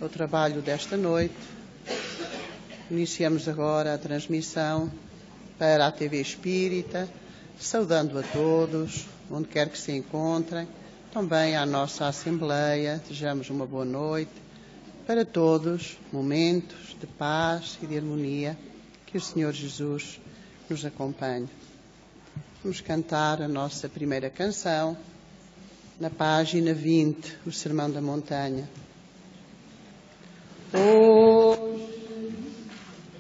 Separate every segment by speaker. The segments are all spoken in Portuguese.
Speaker 1: o trabalho desta noite. Iniciamos agora a transmissão para a TV Espírita, saudando a todos, onde quer que se encontrem, também à nossa Assembleia. Desejamos uma boa noite para todos, momentos de paz e de harmonia, que o Senhor Jesus nos acompanhe. Vamos cantar a nossa primeira canção, na página 20, o Sermão da Montanha. Hoje,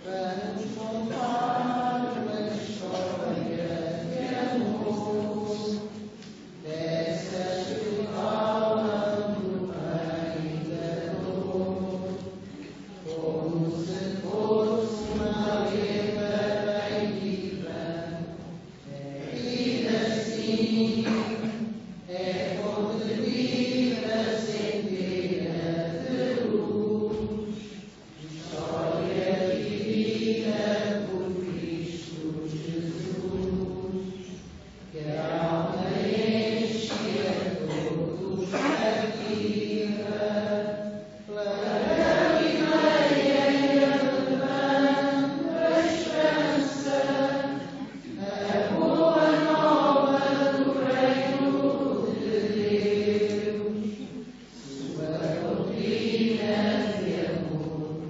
Speaker 1: para nos contar uma história de amor, dessas que falam do bem e da dor, como se fosse uma letra bem viva, e assim é fonte de vida centeira de luz, história divina por Cristo Jesus, que a alma enche a todos cativa, clareia e elevando a esperança, a boa nova do reino de Deus, sua doutrina de amor,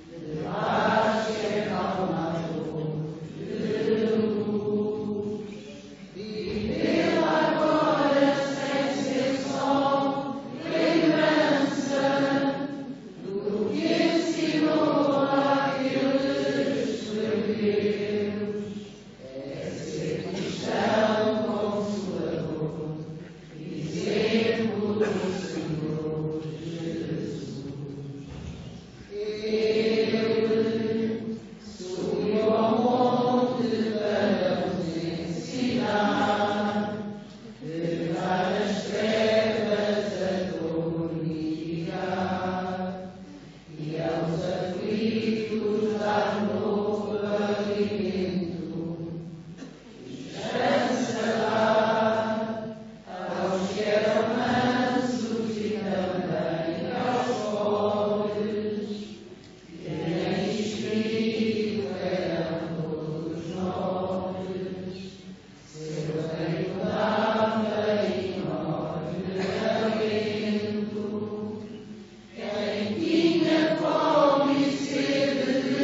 Speaker 1: de paz que acalma a dor, de luz, e pela agora sem ser só lembrança do que ensinou aqueles judeus, é ser cristão consolador, exemplo do Senhor Jesus. Ele subiu ao monte para nos ensinar, levar as trevas a glorificar, e aos aflitos dar novo alimento, esperança dar aos que eram mansos e também aos pobres, que em espírito eram todos nobres. Seu reino dava enorme lamento, quem tinha fome e sede de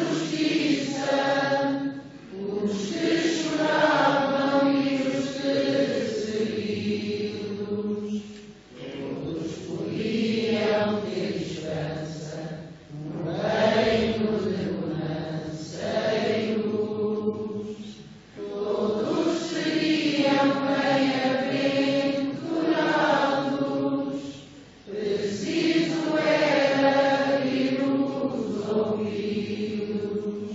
Speaker 1: justiça, os que choravam e os perseguidos, todos podiam ter esperança no reino de bonança e luz. Todos seriam bem-aventurados, preciso era abrir-nos ouvidos.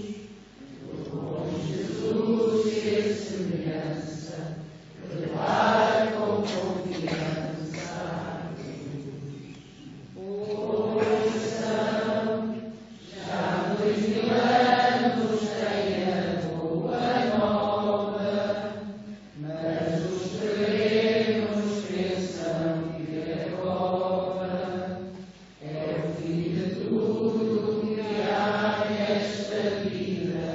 Speaker 1: Com Jesus e semelhança, levar com confiança a Deus. Ouçam, já 2000 anos tem a boa nova, mas os terrenos pensam que é cova. É o fim de tudo que há nesta vida.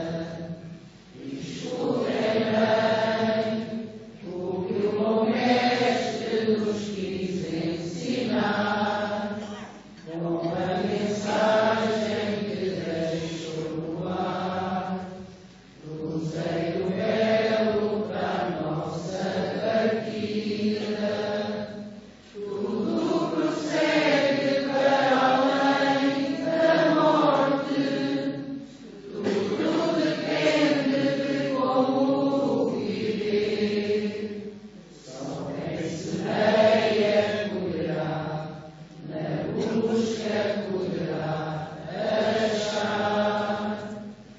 Speaker 1: Escutem bem o que o bom mestre nos quis ensinar, com a mensagem que deixou no ar. Cruzeiro belo para nossa partida, tudo prossegue para além da morte, tudo depende de como viver. Só quem semeia colherá, na busca poderá achar.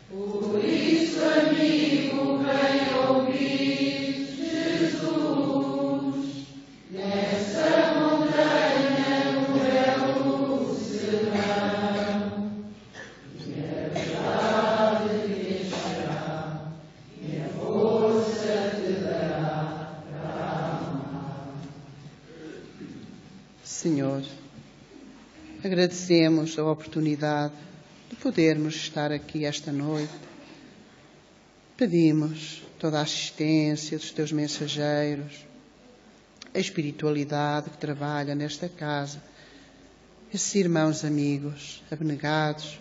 Speaker 1: Por isso, amigo, vem ouvir Jesus nessa montanha no belo serão, e a verdade te encherá, e a força te dará para amar. Senhor, agradecemos a oportunidade de podermos estar aqui esta noite. Pedimos toda a assistência dos teus mensageiros, a espiritualidade que trabalha nesta casa, esses irmãos amigos abnegados,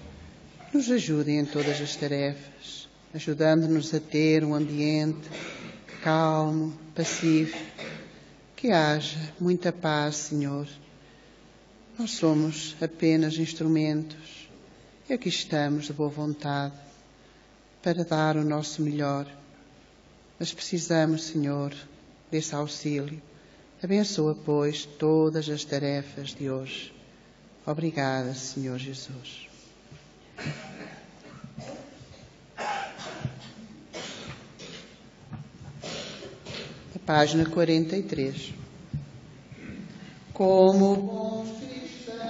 Speaker 1: nos ajudem em todas as tarefas, ajudando-nos a ter um ambiente calmo, pacífico, que haja muita paz, Senhor. Nós somos apenas instrumentos e aqui estamos de boa vontade para dar o nosso melhor, mas precisamos, Senhor, desse auxílio. Abençoa, pois, todas as tarefas de hoje. Obrigada, Senhor Jesus. A página 43. Como bons cristãos,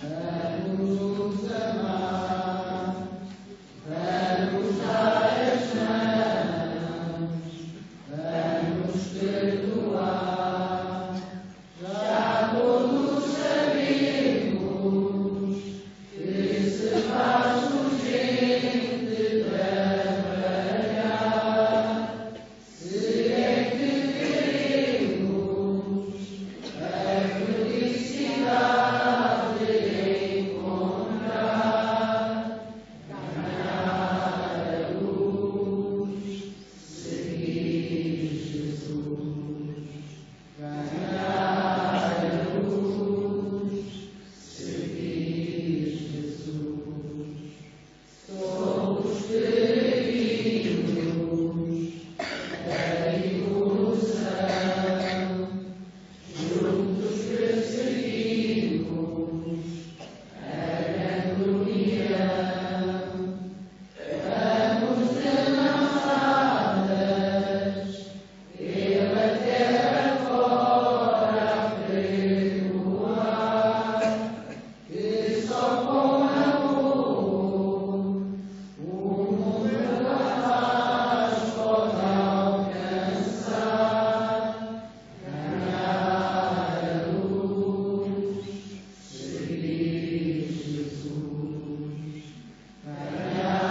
Speaker 1: vamos nos amar, vamos dar as mãos, vamos perdoar. Já todos sabemos que se faz urgente trabalhar, se é que queremos a felicidade encontrar, ganhar a luz, seguir Jesus, ganhar a luz, seguir Jesus. Somos peregrinos da evolução, juntos perseguimos a grande união. Vamos de mãos dadas pela terra fora a perdoar, que só com amor o mundo capaz pode alcançar, ganhar a luz, seguir Jesus, ganhar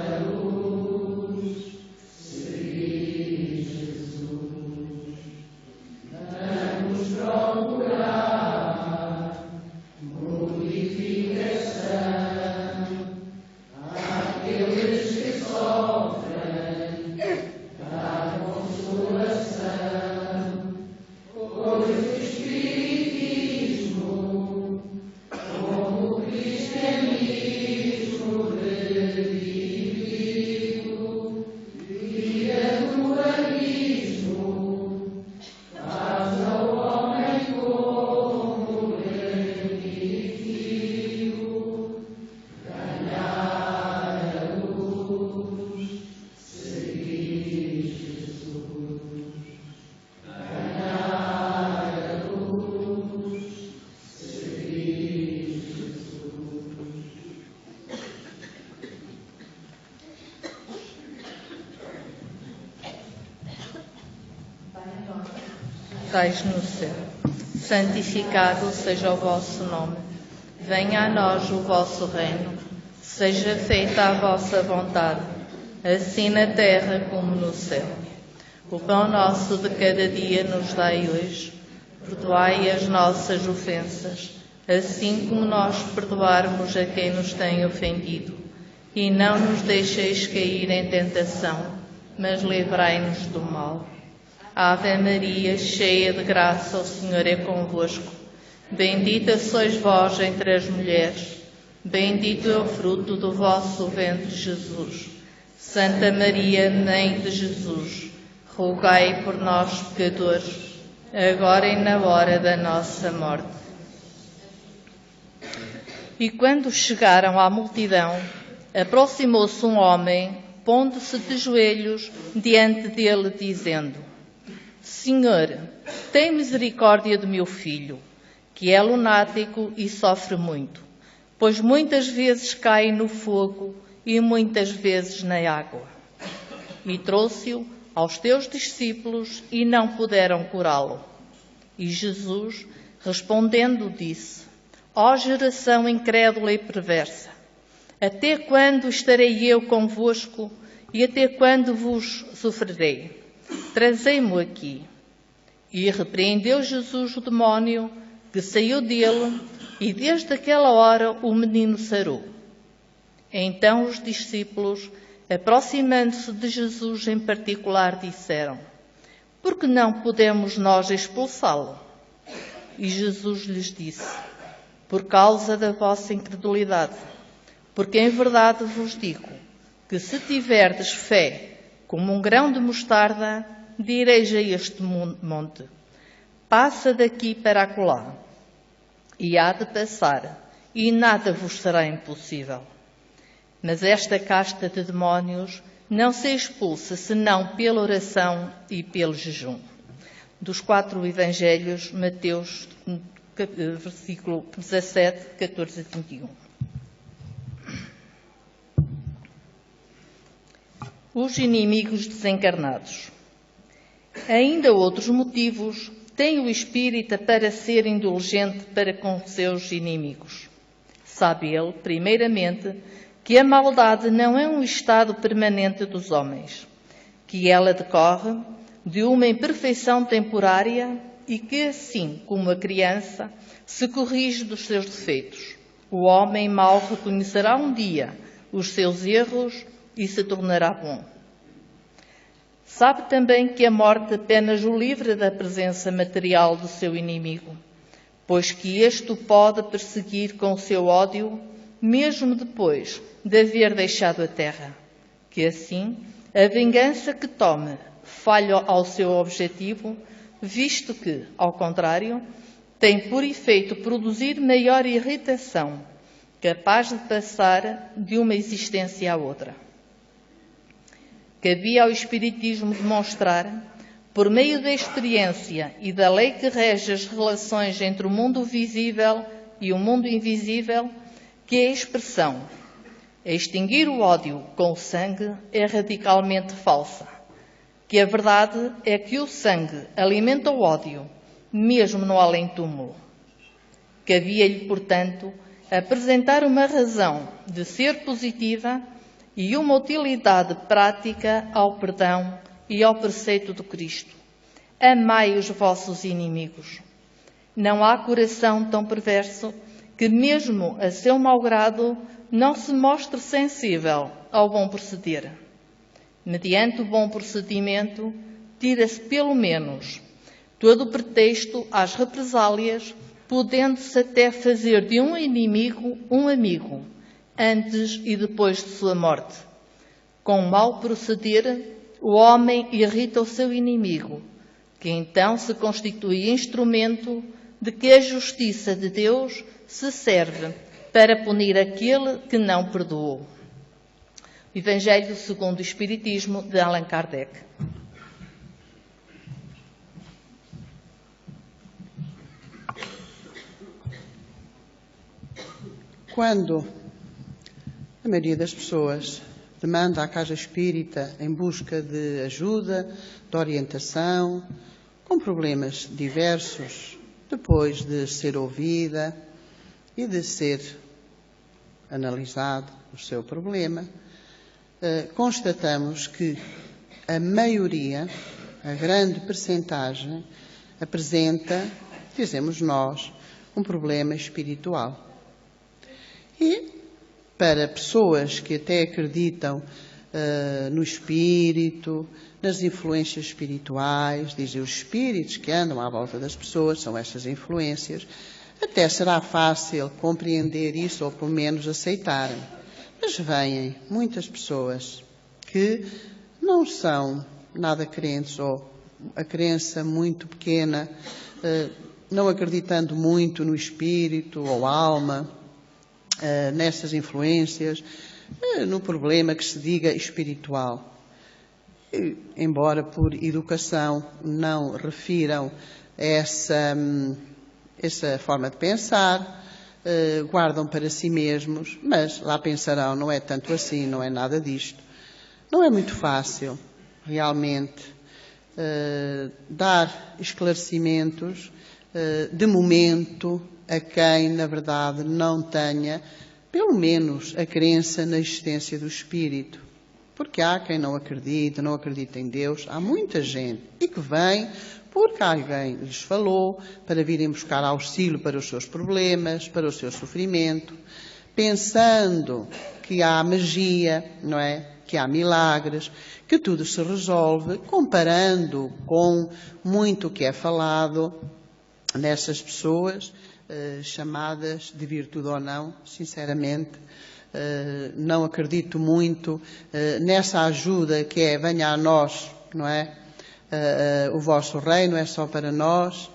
Speaker 1: a luz, seguir Jesus. Vamos procurar purificação àqueles que sofrem, dar consolação, pois o Espiritismo, como o cristianismo redivivo, via do abismo, faz ao homem como remitivo, ganhar a luz, seguir Jesus, ganhar a luz, seguir Jesus.
Speaker 2: Estais no céu, santificado seja o vosso nome. Venha a nós o vosso reino. Seja feita a vossa vontade, assim na terra como no céu. O pão nosso de cada dia nos dai hoje. Perdoai as nossas ofensas, assim como nós perdoarmos a quem nos tem ofendido. E não nos deixeis cair em tentação, mas livrai-nos do mal. Ave Maria, cheia de graça, o Senhor é convosco. Bendita sois vós entre as mulheres, bendito é o fruto do vosso ventre, Jesus. Santa Maria, Mãe de Jesus, rogai por nós, pecadores, agora e na hora da nossa morte. E quando chegaram à multidão, aproximou-se um homem, pondo-se de joelhos diante dele, dizendo: Senhor, tem misericórdia do meu filho, que é lunático e sofre muito, pois muitas vezes cai no fogo e muitas vezes na água. E trouxe-o aos teus discípulos e não puderam curá-lo. E Jesus, Respondendo, disse: Ó geração incrédula e perversa, até quando estarei eu convosco e até quando vos sofrerei? Trazei-mo aqui. E repreendeu Jesus o demónio, que saiu dele, e desde aquela hora o menino sarou. Então os discípulos, aproximando-se de Jesus em particular, disseram: Por que não podemos nós expulsá-lo? E Jesus lhes disse: Por causa da vossa incredulidade. Porque em verdade vos digo que se tiverdes fé como um grão de mostarda, direis a este monte: passa daqui para acolá, e há de passar, e nada vos será impossível. Mas esta casta de demónios não se expulsa senão pela oração e pelo jejum. Dos 4 evangelhos, Mateus, versículo 17, 14 e 21. Os inimigos desencarnados. Ainda outros motivos tem o espírita para ser indulgente para com seus inimigos. Sabe ele, primeiramente, que a maldade não é um estado permanente dos homens, que ela decorre de uma imperfeição temporária e que, assim como a criança se corrige dos seus defeitos, o homem mau reconhecerá um dia os seus erros e se tornará bom. Sabe também que a morte apenas o livra da presença material do seu inimigo, pois que este o pode perseguir com o seu ódio, mesmo depois de haver deixado a terra, que assim a vingança que tome falha ao seu objetivo, visto que, ao contrário, tem por efeito produzir maior irritação, capaz de passar de uma existência à outra. Cabia ao Espiritismo demonstrar, por meio da experiência e da lei que rege as relações entre o mundo visível e o mundo invisível, que a expressão extinguir o ódio com o sangue é radicalmente falsa, que a verdade é que o sangue alimenta o ódio, mesmo no além-túmulo. Cabia-lhe, portanto, apresentar uma razão de ser positiva e uma utilidade prática ao perdão e ao preceito do Cristo. Amai os vossos inimigos. Não há coração tão perverso que, mesmo a seu mau grado, não se mostre sensível ao bom proceder. Mediante o bom procedimento, tira-se pelo menos todo o pretexto às represálias, podendo-se até fazer de um inimigo um amigo, antes e depois de sua morte. Com mau proceder, o homem irrita o seu inimigo, que então se constitui instrumento de que a justiça de Deus se serve para punir aquele que não perdoou. O Evangelho segundo o Espiritismo, de Allan Kardec.
Speaker 1: Quando a maioria das pessoas demanda à Casa Espírita em busca de ajuda, de orientação, com problemas diversos, depois de ser ouvida e de ser analisado o seu problema, constatamos que a maioria, a grande percentagem, apresenta, dizemos nós, um problema espiritual. E para pessoas que até acreditam no espírito, nas influências espirituais, dizem os espíritos que andam à volta das pessoas, são estas influências, até será fácil compreender isso ou pelo menos aceitarem. Mas vêm muitas pessoas que não são nada crentes ou a crença muito pequena, não acreditando muito no espírito ou alma, nessas influências, no problema que se diga espiritual. E, embora por educação não refiram essa forma de pensar, guardam para si mesmos, mas lá pensarão, não é tanto assim, não é nada disto. Não é muito fácil, realmente, dar esclarecimentos de momento, a quem, na verdade, não tenha, pelo menos, a crença na existência do Espírito. Porque há quem não acredita em Deus, há muita gente e que vem porque alguém lhes falou para virem buscar auxílio para os seus problemas, para o seu sofrimento, pensando que há magia, não é? Que há milagres, que tudo se resolve, comparando com muito o que é falado nessas pessoas, chamadas de virtude ou não, sinceramente. Não acredito muito nessa ajuda que é venha a nós, não é? O vosso reino é só para nós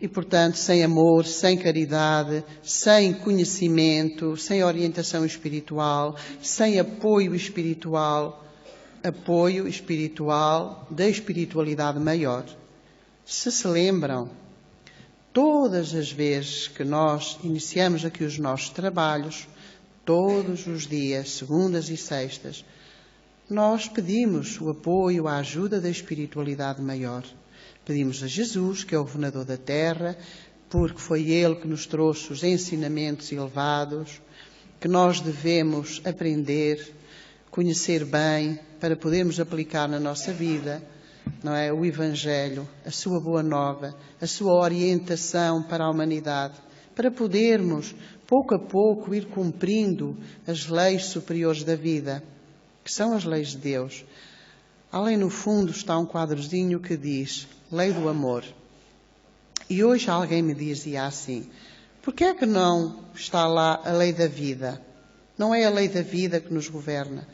Speaker 1: e, portanto, sem amor, sem caridade, sem conhecimento, sem orientação espiritual, sem apoio espiritual da espiritualidade maior. Se lembram, todas as vezes que nós iniciamos aqui os nossos trabalhos, todos os dias, segundas e sextas, nós pedimos o apoio, a ajuda da espiritualidade maior. Pedimos a Jesus, que é o governador da terra, porque foi Ele que nos trouxe os ensinamentos elevados, que nós devemos aprender, conhecer bem, para podermos aplicar na nossa vida, não é? O Evangelho, a sua boa nova, a sua orientação para a humanidade, para podermos, pouco a pouco, ir cumprindo as leis superiores da vida, que são as leis de Deus. Além, no fundo, está um quadrozinho que diz Lei do Amor. E hoje alguém me dizia assim, por que é que não está lá a lei da vida? Não é a lei da vida que nos governa?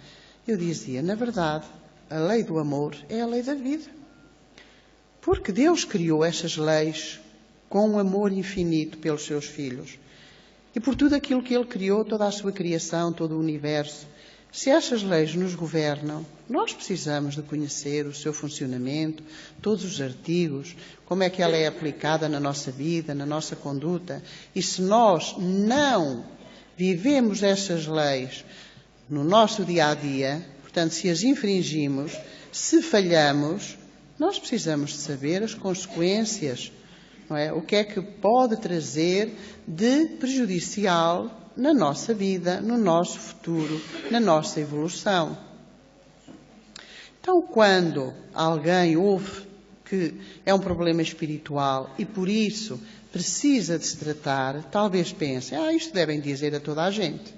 Speaker 1: Eu dizia, na verdade, a lei do amor é a lei da vida. Porque Deus criou essas leis com um amor infinito pelos seus filhos. E por tudo aquilo que Ele criou, toda a sua criação, todo o universo. Se estas leis nos governam, nós precisamos de conhecer o seu funcionamento, todos os artigos, como é que ela é aplicada na nossa vida, na nossa conduta. E se nós não vivemos estas leis no nosso dia-a-dia, portanto, se as infringimos, se falhamos, nós precisamos de saber as consequências, não é? O que é que pode trazer de prejudicial na nossa vida, no nosso futuro, na nossa evolução. Então, quando alguém ouve que é um problema espiritual e por isso precisa de se tratar, talvez pense, isto devem dizer a toda a gente.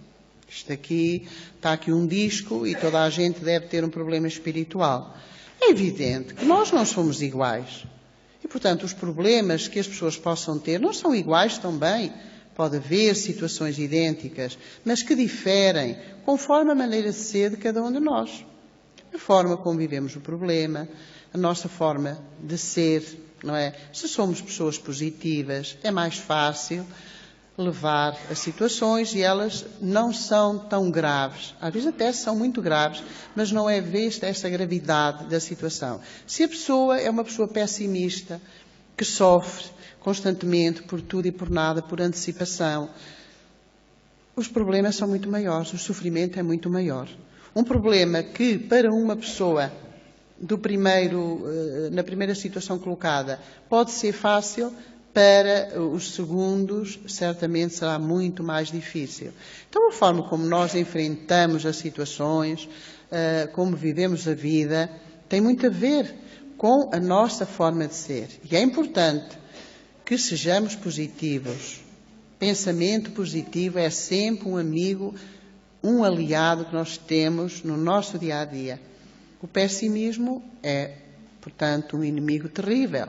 Speaker 1: Isto aqui, está aqui um disco e toda a gente deve ter um problema espiritual. É evidente que nós não somos iguais. E, portanto, os problemas que as pessoas possam ter não são iguais também. Pode haver situações idênticas, mas que diferem conforme a maneira de ser de cada um de nós. A forma como vivemos o problema, a nossa forma de ser, não é? Se somos pessoas positivas, é mais fácil levar a situações e elas não são tão graves. Às vezes até são muito graves, mas não é vista essa gravidade da situação. Se a pessoa é uma pessoa pessimista, que sofre constantemente por tudo e por nada, por antecipação, os problemas são muito maiores, o sofrimento é muito maior. Um problema que para uma pessoa na primeira situação colocada pode ser fácil, para os segundos, certamente será muito mais difícil. Então, a forma como nós enfrentamos as situações, como vivemos a vida, tem muito a ver com a nossa forma de ser. E é importante que sejamos positivos. Pensamento positivo é sempre um amigo, um aliado que nós temos no nosso dia-a-dia. O pessimismo é, portanto, um inimigo terrível.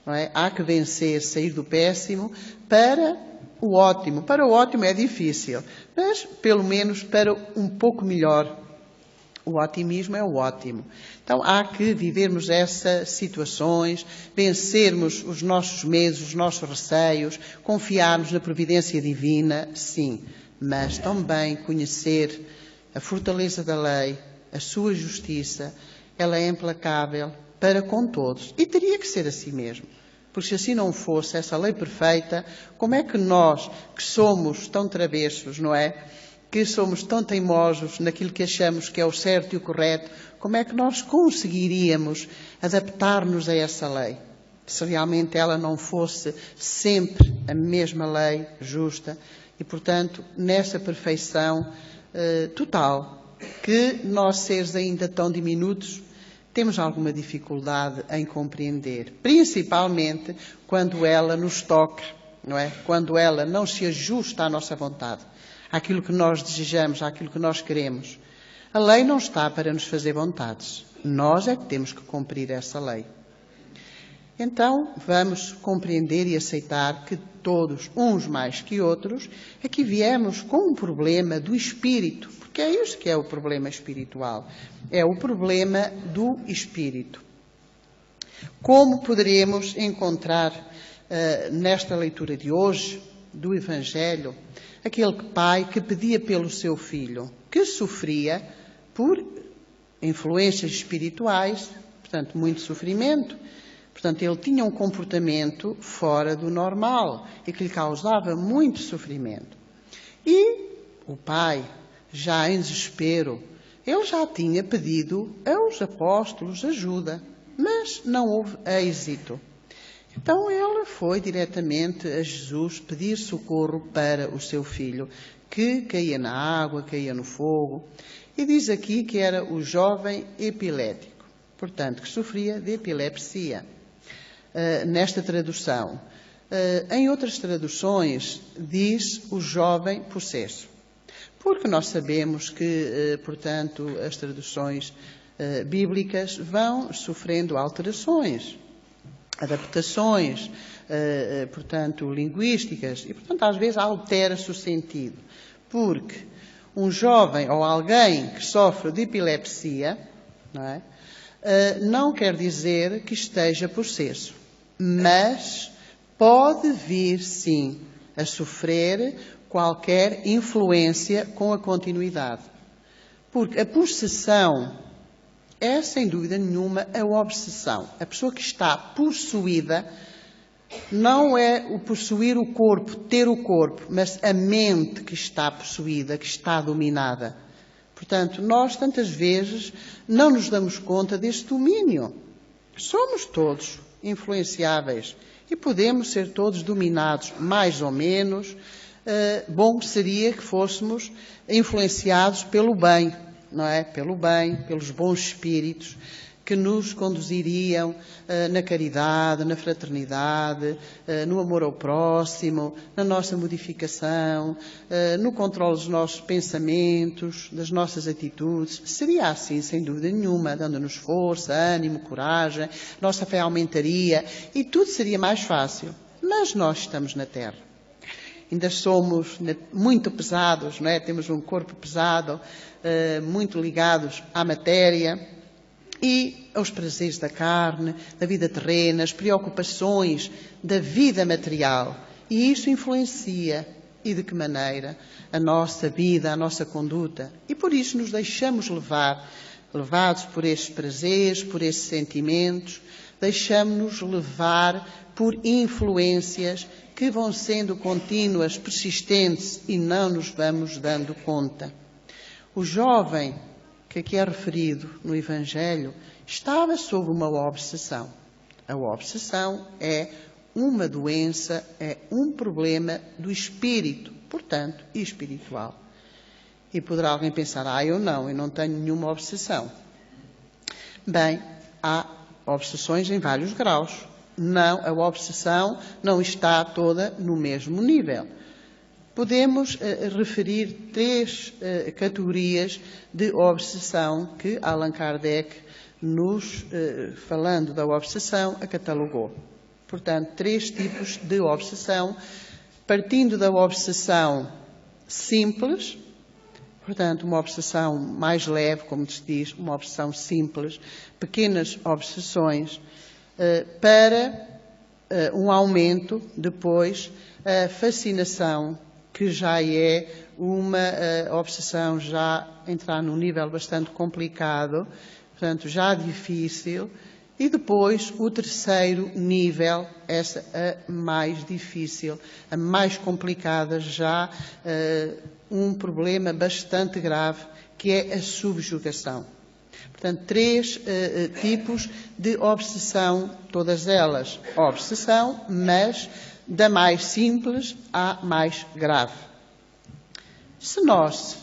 Speaker 1: Não é? Há que vencer, sair do péssimo para o ótimo. Para o ótimo é difícil, mas pelo menos para um pouco melhor. O otimismo é o ótimo. Então há que vivermos essas situações, vencermos os nossos medos, os nossos receios, confiarmos na providência divina, sim, mas também conhecer a fortaleza da lei, a sua justiça, ela é implacável para com todos. E teria que ser assim mesmo. Porque se assim não fosse essa lei perfeita, como é que nós, que somos tão travessos, não é? Que somos tão teimosos naquilo que achamos que é o certo e o correto, como é que nós conseguiríamos adaptar-nos a essa lei? se realmente ela não fosse sempre a mesma lei justa e, portanto, nessa perfeição total, que nós, seres ainda tão diminutos, temos alguma dificuldade em compreender, principalmente quando ela nos toca, não é? Quando ela não se ajusta à nossa vontade, àquilo que nós desejamos, àquilo que nós queremos. A lei não está para nos fazer vontades, nós é que temos que cumprir essa lei. Então, vamos compreender e aceitar que todos, uns mais que outros, aqui viemos com um problema do espírito, porque é isso que é o problema espiritual, é o problema do espírito. Como poderemos encontrar nesta leitura de hoje, do Evangelho, aquele pai que pedia pelo seu filho, que sofria por influências espirituais, portanto, muito sofrimento. Portanto, ele tinha um comportamento fora do normal e que lhe causava muito sofrimento. E o pai, já em desespero, ele já tinha pedido aos apóstolos ajuda, mas não houve êxito. Então ele foi diretamente a Jesus pedir socorro para o seu filho, que caía na água, caía no fogo. E diz aqui que era o jovem epilético, portanto, que sofria de epilepsia. Nesta tradução. Em outras traduções diz o jovem possesso, porque nós sabemos que, portanto, as traduções bíblicas vão sofrendo alterações, adaptações, portanto, linguísticas, e, portanto, às vezes altera-se o sentido, porque um jovem ou alguém que sofre de epilepsia, não é? Não quer dizer que esteja possesso, mas pode vir, sim, a sofrer qualquer influência com a continuidade. Porque a possessão é, sem dúvida nenhuma, a obsessão. A pessoa que está possuída não é o possuir o corpo, ter o corpo, mas a mente que está possuída, que está dominada. Portanto, nós tantas vezes não nos damos conta deste domínio. Somos todos influenciáveis e podemos ser todos dominados, mais ou menos. Bom seria que fôssemos influenciados pelo bem, não é? Pelo bem, pelos bons espíritos que nos conduziriam na caridade, na fraternidade, no amor ao próximo, na nossa modificação, no controle dos nossos pensamentos, das nossas atitudes. Seria assim, sem dúvida nenhuma, dando-nos força, ânimo, coragem, nossa fé aumentaria e tudo seria mais fácil. Mas nós estamos na Terra. Ainda somos muito pesados, não é? Temos um corpo pesado, muito ligados à matéria e aos prazeres da carne, da vida terrena, as preocupações da vida material. E isso influencia, e de que maneira, a nossa vida, a nossa conduta. E por isso nos deixamos levados por estes prazeres, por estes sentimentos, deixamos-nos levar por influências que vão sendo contínuas, persistentes e não nos vamos dando conta. O jovem que aqui é referido no Evangelho estava sob uma obsessão. A obsessão é uma doença, é um problema do espírito, portanto, espiritual. E poderá alguém pensar, eu não tenho nenhuma obsessão. Bem, há obsessões em vários graus. Não, a obsessão não está toda no mesmo nível. Podemos referir 3 categorias de obsessão que Allan Kardec, falando da obsessão, a catalogou. Portanto, 3 tipos de obsessão, partindo da obsessão simples, portanto, uma obsessão mais leve, como se diz, uma obsessão simples, pequenas obsessões, para um aumento depois, a fascinação, que já é uma obsessão, já entrar num nível bastante complicado, portanto, já difícil, e depois o terceiro nível, essa a mais difícil, a mais complicada, já um problema bastante grave, que é a subjugação. Portanto, 3 tipos de obsessão, todas elas obsessão, mas da mais simples à mais grave. Se nós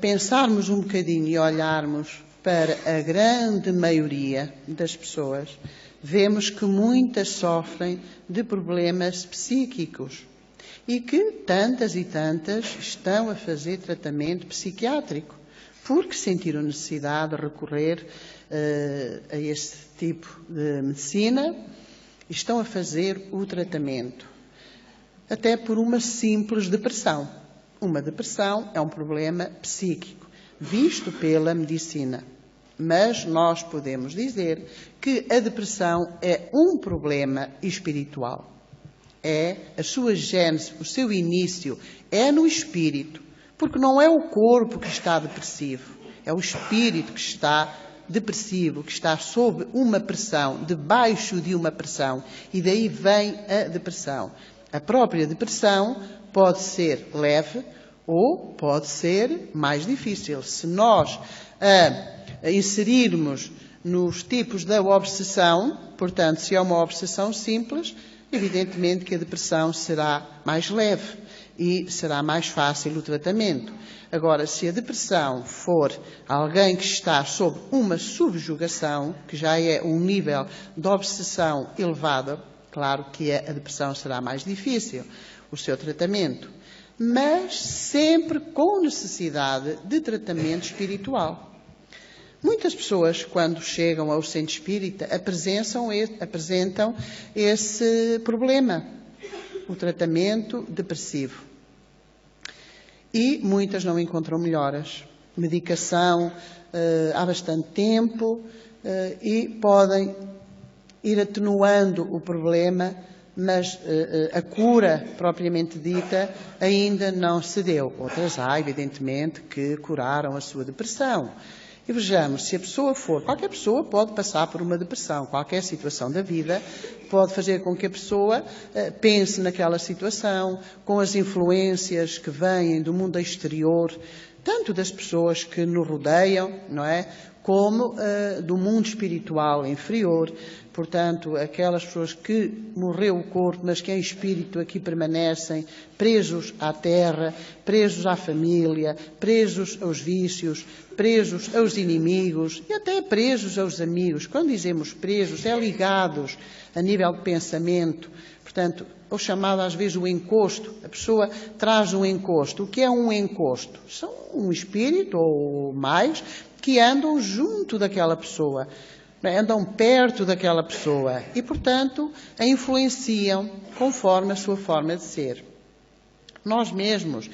Speaker 1: pensarmos um bocadinho e olharmos para a grande maioria das pessoas, vemos que muitas sofrem de problemas psíquicos e que tantas e tantas estão a fazer tratamento psiquiátrico, porque sentiram necessidade de recorrer a este tipo de medicina e estão a fazer o tratamento, até por uma simples depressão. Uma depressão é um problema psíquico, visto pela medicina. Mas nós podemos dizer que a depressão é um problema espiritual. É a sua gênese, o seu início, é no espírito. Porque não é o corpo que está depressivo, é o espírito que está depressivo, que está sob uma pressão, debaixo de uma pressão. E daí vem a depressão. A própria depressão pode ser leve ou pode ser mais difícil. Se nós a inserirmos nos tipos da obsessão, portanto, se é uma obsessão simples, evidentemente que a depressão será mais leve e será mais fácil o tratamento. Agora, se a depressão for alguém que está sob uma subjugação, que já é um nível de obsessão elevado, claro que a depressão será mais difícil, o seu tratamento, mas sempre com necessidade de tratamento espiritual. Muitas pessoas, quando chegam ao centro espírita, apresentam esse problema, o tratamento depressivo. E muitas não encontram melhoras. Medicação há bastante tempo e podem ir atenuando o problema, mas a cura propriamente dita ainda não se deu. Outras há, evidentemente, que curaram a sua depressão. E vejamos, se a pessoa qualquer pessoa pode passar por uma depressão, qualquer situação da vida pode fazer com que a pessoa pense naquela situação, com as influências que vêm do mundo exterior, tanto das pessoas que nos rodeiam, não é? Como do mundo espiritual inferior. Portanto, aquelas pessoas que morreu o corpo, mas que em espírito aqui permanecem, presos à terra, presos à família, presos aos vícios, presos aos inimigos e até presos aos amigos. Quando dizemos presos, é ligados a nível de pensamento. Portanto, o chamado às vezes o encosto. A pessoa traz um encosto. O que é um encosto? São um espírito ou mais que andam junto daquela pessoa, andam perto daquela pessoa e, portanto, a influenciam conforme a sua forma de ser. Nós mesmos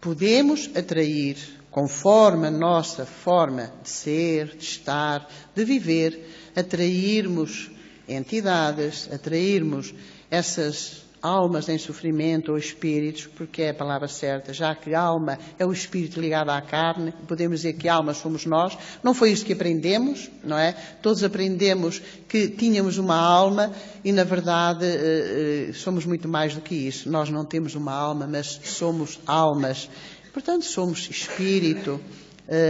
Speaker 1: podemos atrair, conforme a nossa forma de ser, de estar, de viver, atrairmos entidades, atrairmos essas almas em sofrimento ou espíritos, porque é a palavra certa, já que alma é o espírito ligado à carne, podemos dizer que alma somos nós. Não foi isso que aprendemos, não é? Todos aprendemos que tínhamos uma alma e, na verdade, somos muito mais do que isso. Nós não temos uma alma, mas somos almas. Portanto, somos espírito,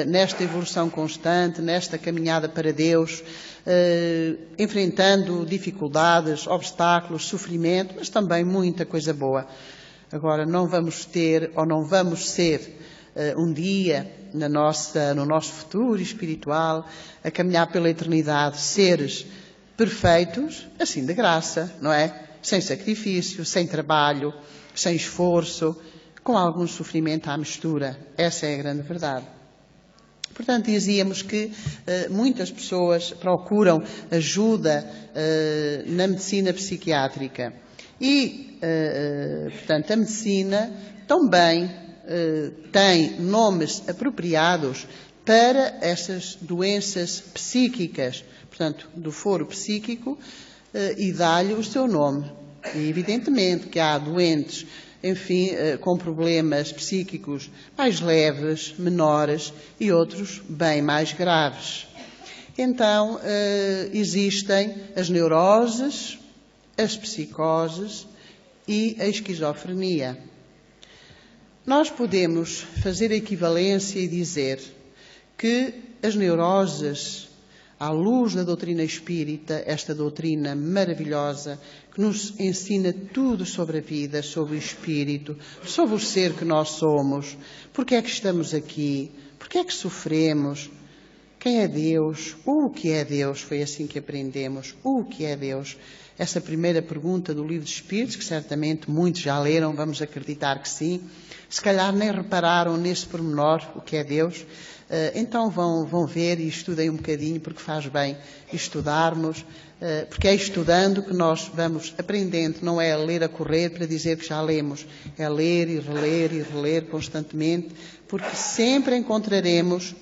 Speaker 1: nesta evolução constante, nesta caminhada para Deus, enfrentando dificuldades, obstáculos, sofrimento, mas também muita coisa boa. Agora, não vamos ter ou não vamos ser um dia no nosso futuro espiritual, a caminhar pela eternidade, seres perfeitos, assim de graça, não é? Sem sacrifício, sem trabalho, sem esforço, com algum sofrimento à mistura. Essa é a grande verdade. Portanto, dizíamos que muitas pessoas procuram ajuda na medicina psiquiátrica e, portanto, a medicina também tem nomes apropriados para essas doenças psíquicas, portanto, do foro psíquico, e dá-lhe o seu nome. E, evidentemente, que há doentes, enfim, com problemas psíquicos mais leves, menores e outros bem mais graves. Então, existem as neuroses, as psicoses e a esquizofrenia. Nós podemos fazer a equivalência e dizer que as neuroses, à luz da doutrina espírita, esta doutrina maravilhosa que nos ensina tudo sobre a vida, sobre o espírito, sobre o ser que nós somos, porque é que estamos aqui, porque é que sofremos, quem é Deus, o que é Deus, foi assim que aprendemos, o que é Deus. Essa primeira pergunta do Livro dos Espíritos, que certamente muitos já leram, vamos acreditar que sim, se calhar nem repararam nesse pormenor, o que é Deus. Então vão ver e estudem um bocadinho, porque faz bem estudarmos, porque é estudando que nós vamos aprendendo, não é ler a correr para dizer que já lemos, é ler e reler constantemente, porque sempre encontraremos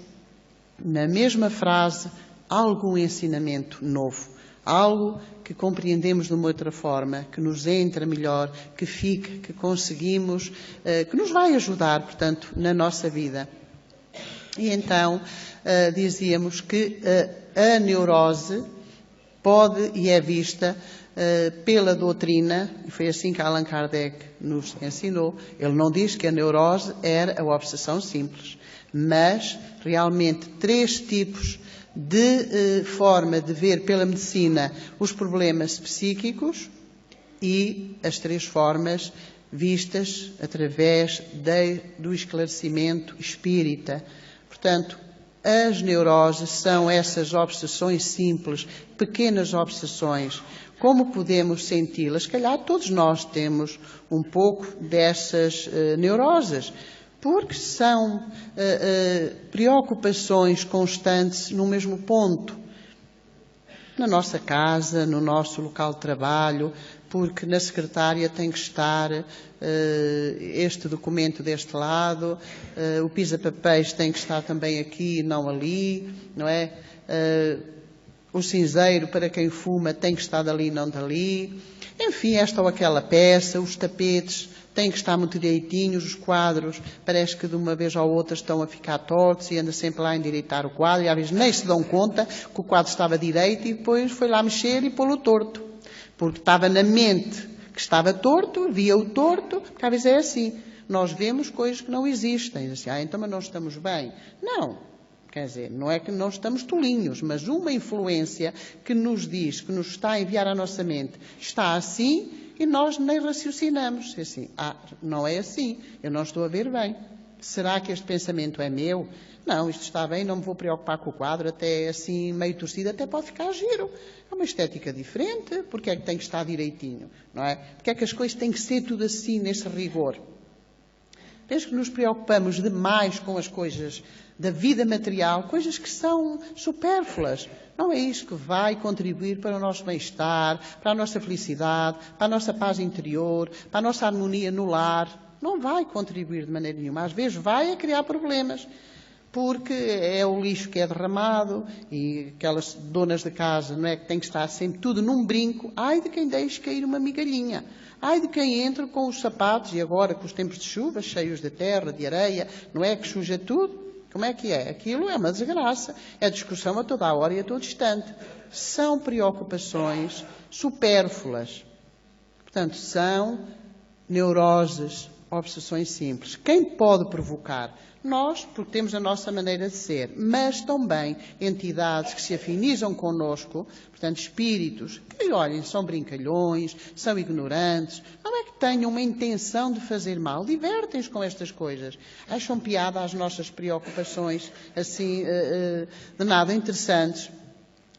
Speaker 1: na mesma frase algum ensinamento novo, algo que compreendemos de uma outra forma, que nos entra melhor, que fique, que conseguimos, que nos vai ajudar, portanto, na nossa vida. E então dizíamos que a neurose pode e é vista pela doutrina, e foi assim que Allan Kardec nos ensinou. Ele não diz que a neurose era a obsessão simples, mas realmente 3 tipos de forma de ver pela medicina os problemas psíquicos e as 3 formas vistas através do esclarecimento espírita. Portanto, as neuroses são essas obsessões simples, pequenas obsessões. Como podemos senti-las? Se calhar todos nós temos um pouco dessas neuroses, porque são preocupações constantes no mesmo ponto. Na nossa casa, no nosso local de trabalho, porque na secretária tem que estar este documento deste lado, o pisa-papéis tem que estar também aqui e não ali, não é? O cinzeiro para quem fuma tem que estar dali e não dali. Enfim, esta ou aquela peça, os tapetes têm que estar muito direitinhos, os quadros parece que de uma vez ou outra estão a ficar tortos e anda sempre lá a endireitar o quadro e às vezes nem se dão conta que o quadro estava direito e depois foi lá mexer e pô-lo torto. Porque estava na mente que estava torto, via-o torto, porque às vezes é assim. Nós vemos coisas que não existem. Assim, então mas não estamos bem. Não. Quer dizer, não é que não estamos tolinhos, mas uma influência que nos diz, que nos está a enviar à nossa mente, está assim e nós nem raciocinamos. Assim, não é assim, eu não estou a ver bem. Será que este pensamento é meu? Não, isto está bem, não me vou preocupar com o quadro, até assim meio torcido, até pode ficar giro. É uma estética diferente, porque é que tem que estar direitinho, não é? Porque é que as coisas têm que ser tudo assim, nesse rigor. Penso que nos preocupamos demais com as coisas da vida material, coisas que são supérfluas. Não é isso que vai contribuir para o nosso bem-estar, para a nossa felicidade, para a nossa paz interior, para a nossa harmonia no lar. Não vai contribuir de maneira nenhuma. Às vezes vai a criar problemas, porque é o lixo que é derramado e aquelas donas de casa, não é, que tem que estar sempre tudo num brinco. Ai de quem deixe cair uma migalhinha. Ai de quem entra com os sapatos, e agora com os tempos de chuva, cheios de terra, de areia, não é, que suja tudo. Como é que é? Aquilo é uma desgraça. É discussão a toda a hora e a todo instante. São preocupações supérfluas. Portanto, são neuroses, obsessões simples. Quem pode provocar? Nós, porque temos a nossa maneira de ser, mas também entidades que se afinizam connosco, portanto, espíritos que, olhem, são brincalhões, são ignorantes, não é que tenham uma intenção de fazer mal, divertem-se com estas coisas, acham piada às nossas preocupações, assim, de nada interessantes.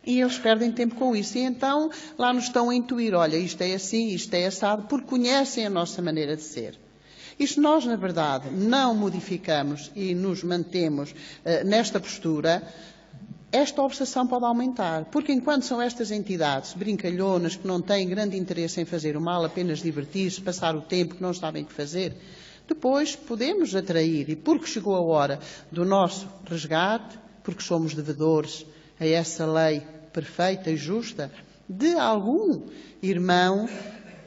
Speaker 1: E eles perdem tempo com isso. E então lá nos estão a intuir, olha, isto é assim, isto é assado, porque conhecem a nossa maneira de ser. E se nós, na verdade, não modificamos e nos mantemos nesta postura, esta obsessão pode aumentar. Porque enquanto são estas entidades brincalhonas que não têm grande interesse em fazer o mal, apenas divertir-se, passar o tempo que não sabem o que fazer, depois podemos atrair, e porque chegou a hora do nosso resgate, porque somos devedores a essa lei perfeita e justa, de algum irmão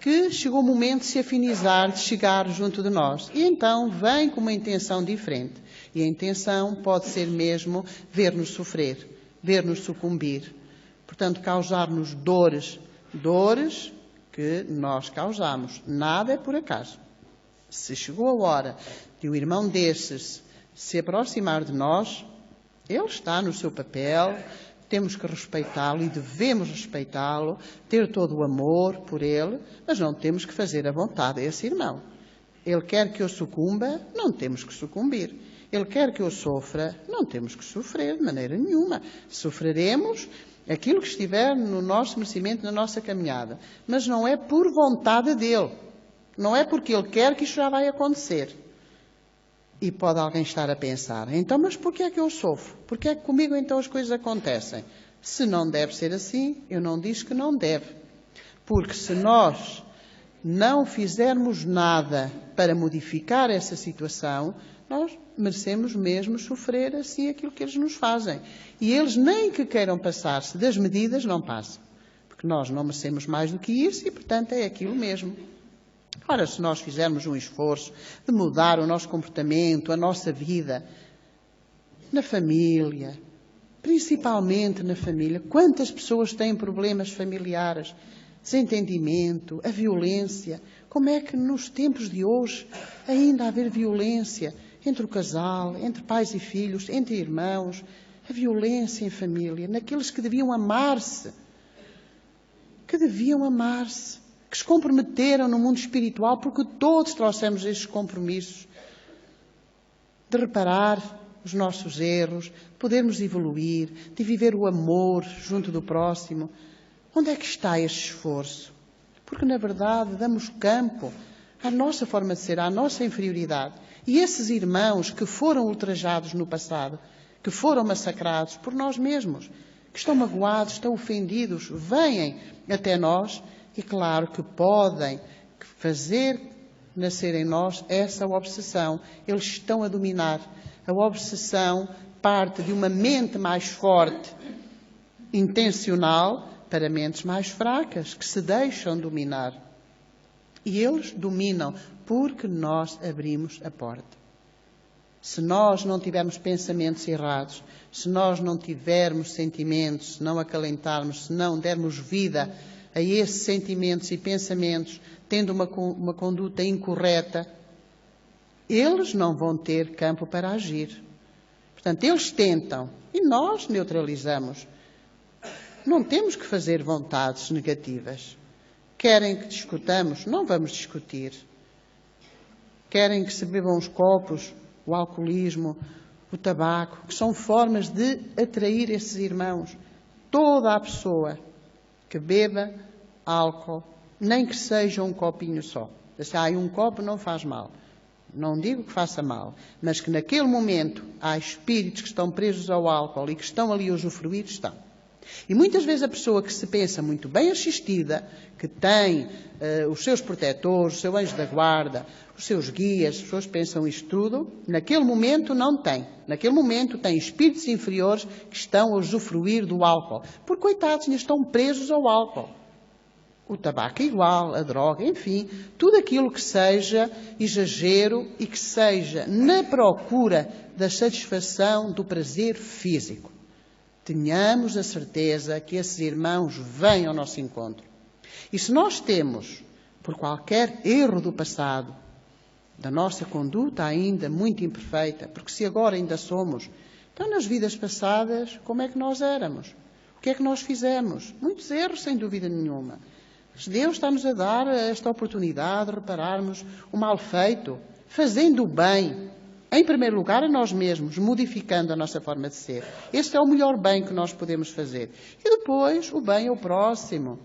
Speaker 1: que chegou o momento de se afinizar, de chegar junto de nós. E então vem com uma intenção diferente. E a intenção pode ser mesmo ver-nos sofrer, ver-nos sucumbir. Portanto, causar-nos dores. Dores que nós causamos. Nada é por acaso. Se chegou a hora de um irmão desses se aproximar de nós, Ele está no seu papel, temos que respeitá-lo e devemos respeitá-lo, ter todo o amor por ele, mas não temos que fazer a vontade a esse irmão. Ele quer que eu sucumba, não temos que sucumbir. Ele quer que eu sofra, não temos que sofrer de maneira nenhuma. Sofreremos aquilo que estiver no nosso merecimento, na nossa caminhada. Mas não é por vontade dele. Não é porque ele quer que isto já vai acontecer. E pode alguém estar a pensar, então, mas porquê é que eu sofro? Porquê é que comigo então as coisas acontecem? Se não deve ser assim, eu não disse que não deve. Porque se nós não fizermos nada para modificar essa situação, nós merecemos mesmo sofrer assim aquilo que eles nos fazem. E eles nem que queiram passar-se das medidas, não passam. Porque nós não merecemos mais do que isso e, portanto, é aquilo mesmo. Ora, se nós fizermos um esforço de mudar o nosso comportamento, a nossa vida, na família, principalmente na família, quantas pessoas têm problemas familiares, desentendimento, a violência, como é que nos tempos de hoje ainda há haver violência entre o casal, entre pais e filhos, entre irmãos, a violência em família, naqueles que deviam amar-se, que se comprometeram no mundo espiritual, porque todos trouxemos estes compromissos de reparar os nossos erros, de podermos evoluir, de viver o amor junto do próximo. Onde é que está este esforço? Porque, na verdade, damos campo à nossa forma de ser, à nossa inferioridade. E esses irmãos que foram ultrajados no passado, que foram massacrados por nós mesmos, que estão magoados, estão ofendidos, vêm até nós e, claro, que podem fazer nascer em nós essa obsessão. Eles estão a dominar. A obsessão parte de uma mente mais forte, intencional, para mentes mais fracas, que se deixam dominar. E eles dominam porque nós abrimos a porta. Se nós não tivermos pensamentos errados, se nós não tivermos sentimentos, se não acalentarmos, se não dermos vida a esses sentimentos e pensamentos, tendo uma conduta incorreta, eles não vão ter campo para agir. Portanto, eles tentam e nós neutralizamos. Não temos que fazer vontades negativas. Querem que discutamos? Não vamos discutir. Querem que se bebam os copos, o alcoolismo, o tabaco, que são formas de atrair esses irmãos. Toda a pessoa que beba álcool, nem que seja um copinho só. Um copo não faz mal. Não digo que faça mal, mas que naquele momento há espíritos que estão presos ao álcool e que estão ali a usufruir, estão. E muitas vezes a pessoa que se pensa muito bem assistida, que tem os seus protetores, o seu anjo da guarda, os seus guias, as pessoas pensam isto tudo, naquele momento não tem. Naquele momento tem espíritos inferiores que estão a usufruir do álcool. Porque, coitados, ainda estão presos ao álcool. O tabaco é igual, a droga, enfim, tudo aquilo que seja exagero e que seja na procura da satisfação do prazer físico. Tenhamos a certeza que esses irmãos vêm ao nosso encontro. E se nós temos, por qualquer erro do passado, da nossa conduta ainda muito imperfeita, porque se agora ainda somos, então nas vidas passadas, como é que nós éramos? O que é que nós fizemos? Muitos erros, sem dúvida nenhuma. Mas Deus está-nos a dar esta oportunidade de repararmos o mal feito, fazendo o bem. Em primeiro lugar, a nós mesmos, modificando a nossa forma de ser. Este é o melhor bem que nós podemos fazer. E depois, o bem ao próximo.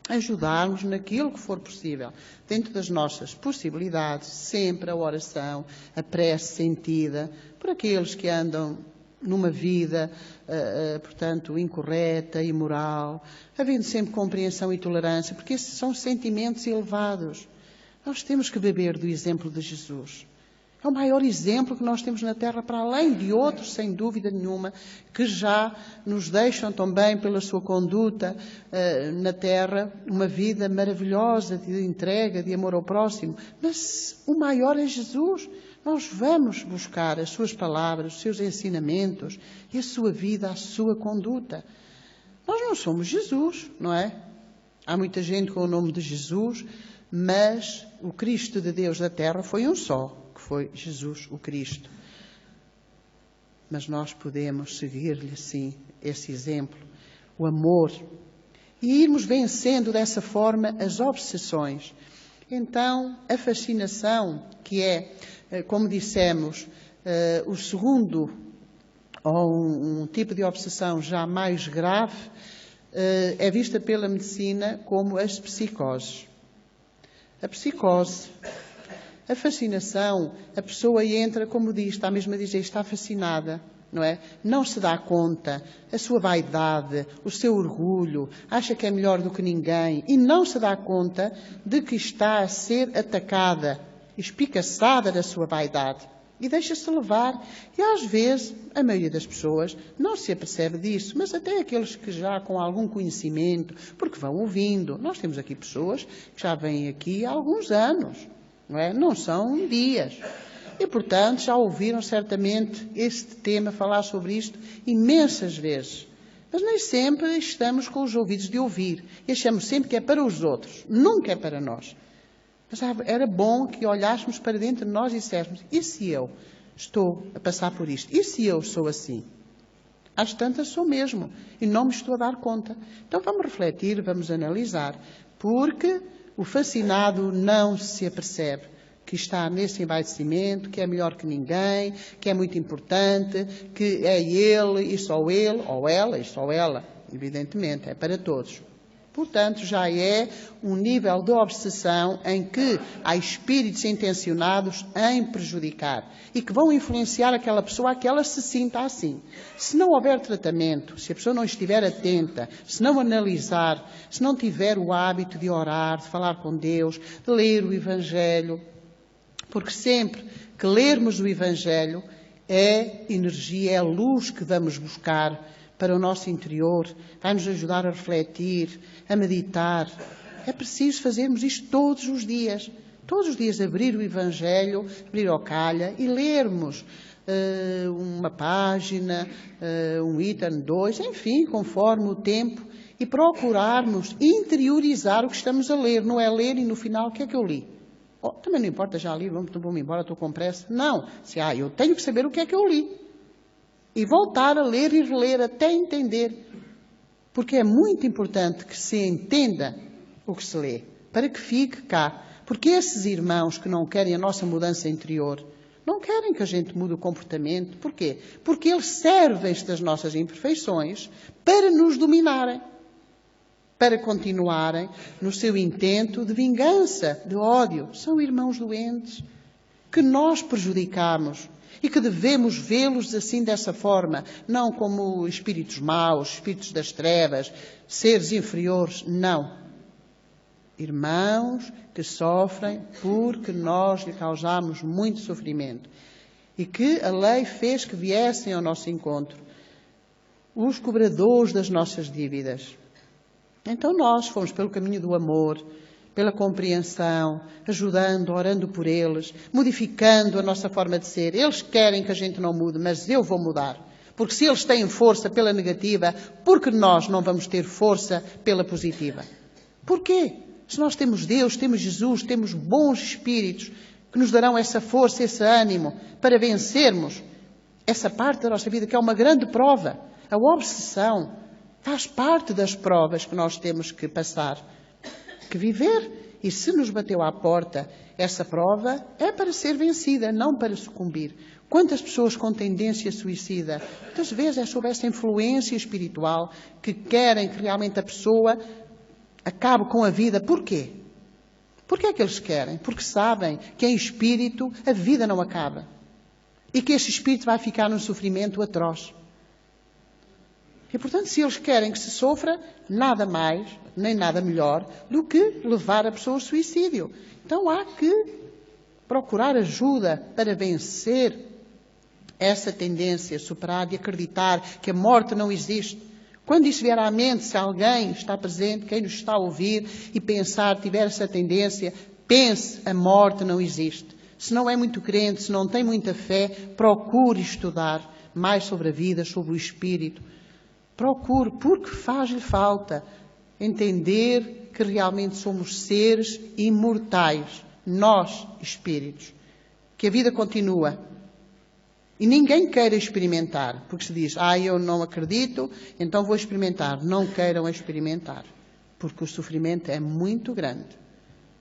Speaker 1: Ajudarmos naquilo que for possível. Dentro das nossas possibilidades, sempre a oração, a prece sentida, por aqueles que andam numa vida, portanto, incorreta, imoral, havendo sempre compreensão e tolerância, porque esses são sentimentos elevados. Nós temos que beber do exemplo de Jesus. É o maior exemplo que nós temos na Terra, para além de outros, sem dúvida nenhuma, que já nos deixam também, pela sua conduta na Terra, uma vida maravilhosa de entrega, de amor ao próximo. Mas o maior é Jesus. Nós vamos buscar as suas palavras, os seus ensinamentos e a sua vida, a sua conduta. Nós não somos Jesus, não é? Há muita gente com o nome de Jesus, mas o Cristo de Deus da Terra foi um só. Foi Jesus, o Cristo. mas nós podemos seguir-lhe, sim, esse exemplo, o amor, e irmos vencendo dessa forma as obsessões. Então, a fascinação, que é, como dissemos, o segundo, ou um tipo de obsessão já mais grave, é vista pela medicina como as psicoses. A psicose, a fascinação, a pessoa entra, como diz, está mesmo a dizer, está fascinada, não é? Não se dá conta, a sua vaidade, o seu orgulho, acha que é melhor do que ninguém e não se dá conta de que está a ser atacada, espicaçada da sua vaidade. E deixa-se levar. E às vezes, a maioria das pessoas não se apercebe disso, mas até aqueles que já com algum conhecimento, porque vão ouvindo. Nós temos aqui pessoas que já vêm aqui há alguns anos, não é? Não são dias. E, portanto, já ouviram certamente este tema, falar sobre isto, imensas vezes. Mas nem sempre estamos com os ouvidos de ouvir. E achamos sempre que é para os outros, nunca é para nós. Mas era bom que olhássemos para dentro de nós e disséssemos, e se eu estou a passar por isto? E se eu sou assim? Às tantas sou mesmo, e não me estou a dar conta. Então vamos refletir, vamos analisar, porque o fascinado não se apercebe que está nesse envaidecimento, que é melhor que ninguém, que é muito importante, que é ele e só ele, ou ela e só ela, evidentemente, é para todos. Portanto, já é um nível de obsessão em que há espíritos intencionados em prejudicar e que vão influenciar aquela pessoa a que ela se sinta assim. Se não houver tratamento, se a pessoa não estiver atenta, se não analisar, se não tiver o hábito de orar, de falar com Deus, de ler o Evangelho, porque sempre que lermos o Evangelho é energia, é a luz que vamos buscar para o nosso interior, vai-nos ajudar a refletir, a meditar. É preciso fazermos isto todos os dias. Todos os dias abrir o Evangelho, abrir ao calha e lermos uma página, um item, 2, enfim, conforme o tempo, e procurarmos interiorizar o que estamos a ler. Não é ler e no final, o que é que eu li? Oh, também não importa, já li, vamos embora, estou com pressa. Não, eu tenho que saber o que é que eu li. E voltar a ler e reler até entender. Porque é muito importante que se entenda o que se lê, para que fique cá. Porque esses irmãos que não querem a nossa mudança interior, não querem que a gente mude o comportamento. Porquê? Porque eles servem-se das nossas imperfeições para nos dominarem, para continuarem no seu intento de vingança, de ódio. São irmãos doentes que nós prejudicamos. E que devemos vê-los assim, dessa forma, não como espíritos maus, espíritos das trevas, seres inferiores, não. Irmãos que sofrem porque nós lhe causamos muito sofrimento e que a lei fez que viessem ao nosso encontro os cobradores das nossas dívidas. Então nós fomos pelo caminho do amor, pela compreensão, ajudando, orando por eles, modificando a nossa forma de ser. Eles querem que a gente não mude, mas eu vou mudar. Porque se eles têm força pela negativa, por que nós não vamos ter força pela positiva? Porquê? Se nós temos Deus, temos Jesus, temos bons espíritos que nos darão essa força, esse ânimo para vencermos essa parte da nossa vida, que é uma grande prova. A obsessão faz parte das provas que nós temos que passar, que viver. E se nos bateu à porta essa prova, é para ser vencida, não para sucumbir. Quantas pessoas com tendência suicida? Muitas vezes é sob essa influência espiritual que querem que realmente a pessoa acabe com a vida. Porquê? Porquê é que eles querem? Porque sabem que em espírito a vida não acaba. E que esse espírito vai ficar num sofrimento atroz. E, portanto, se eles querem que se sofra, nada mais, nem nada melhor, do que levar a pessoa ao suicídio. Então há que procurar ajuda para vencer essa tendência, superar e acreditar que a morte não existe. Quando isso vier à mente, se alguém está presente, quem nos está a ouvir e pensar, tiver essa tendência, pense, a morte não existe. Se não é muito crente, se não tem muita fé, procure estudar mais sobre a vida, sobre o espírito. Procure, porque faz-lhe falta entender que realmente somos seres imortais, nós, espíritos, que a vida continua, E ninguém queira experimentar, porque se diz, eu não acredito, então vou experimentar. Não queiram experimentar, porque o sofrimento é muito grande.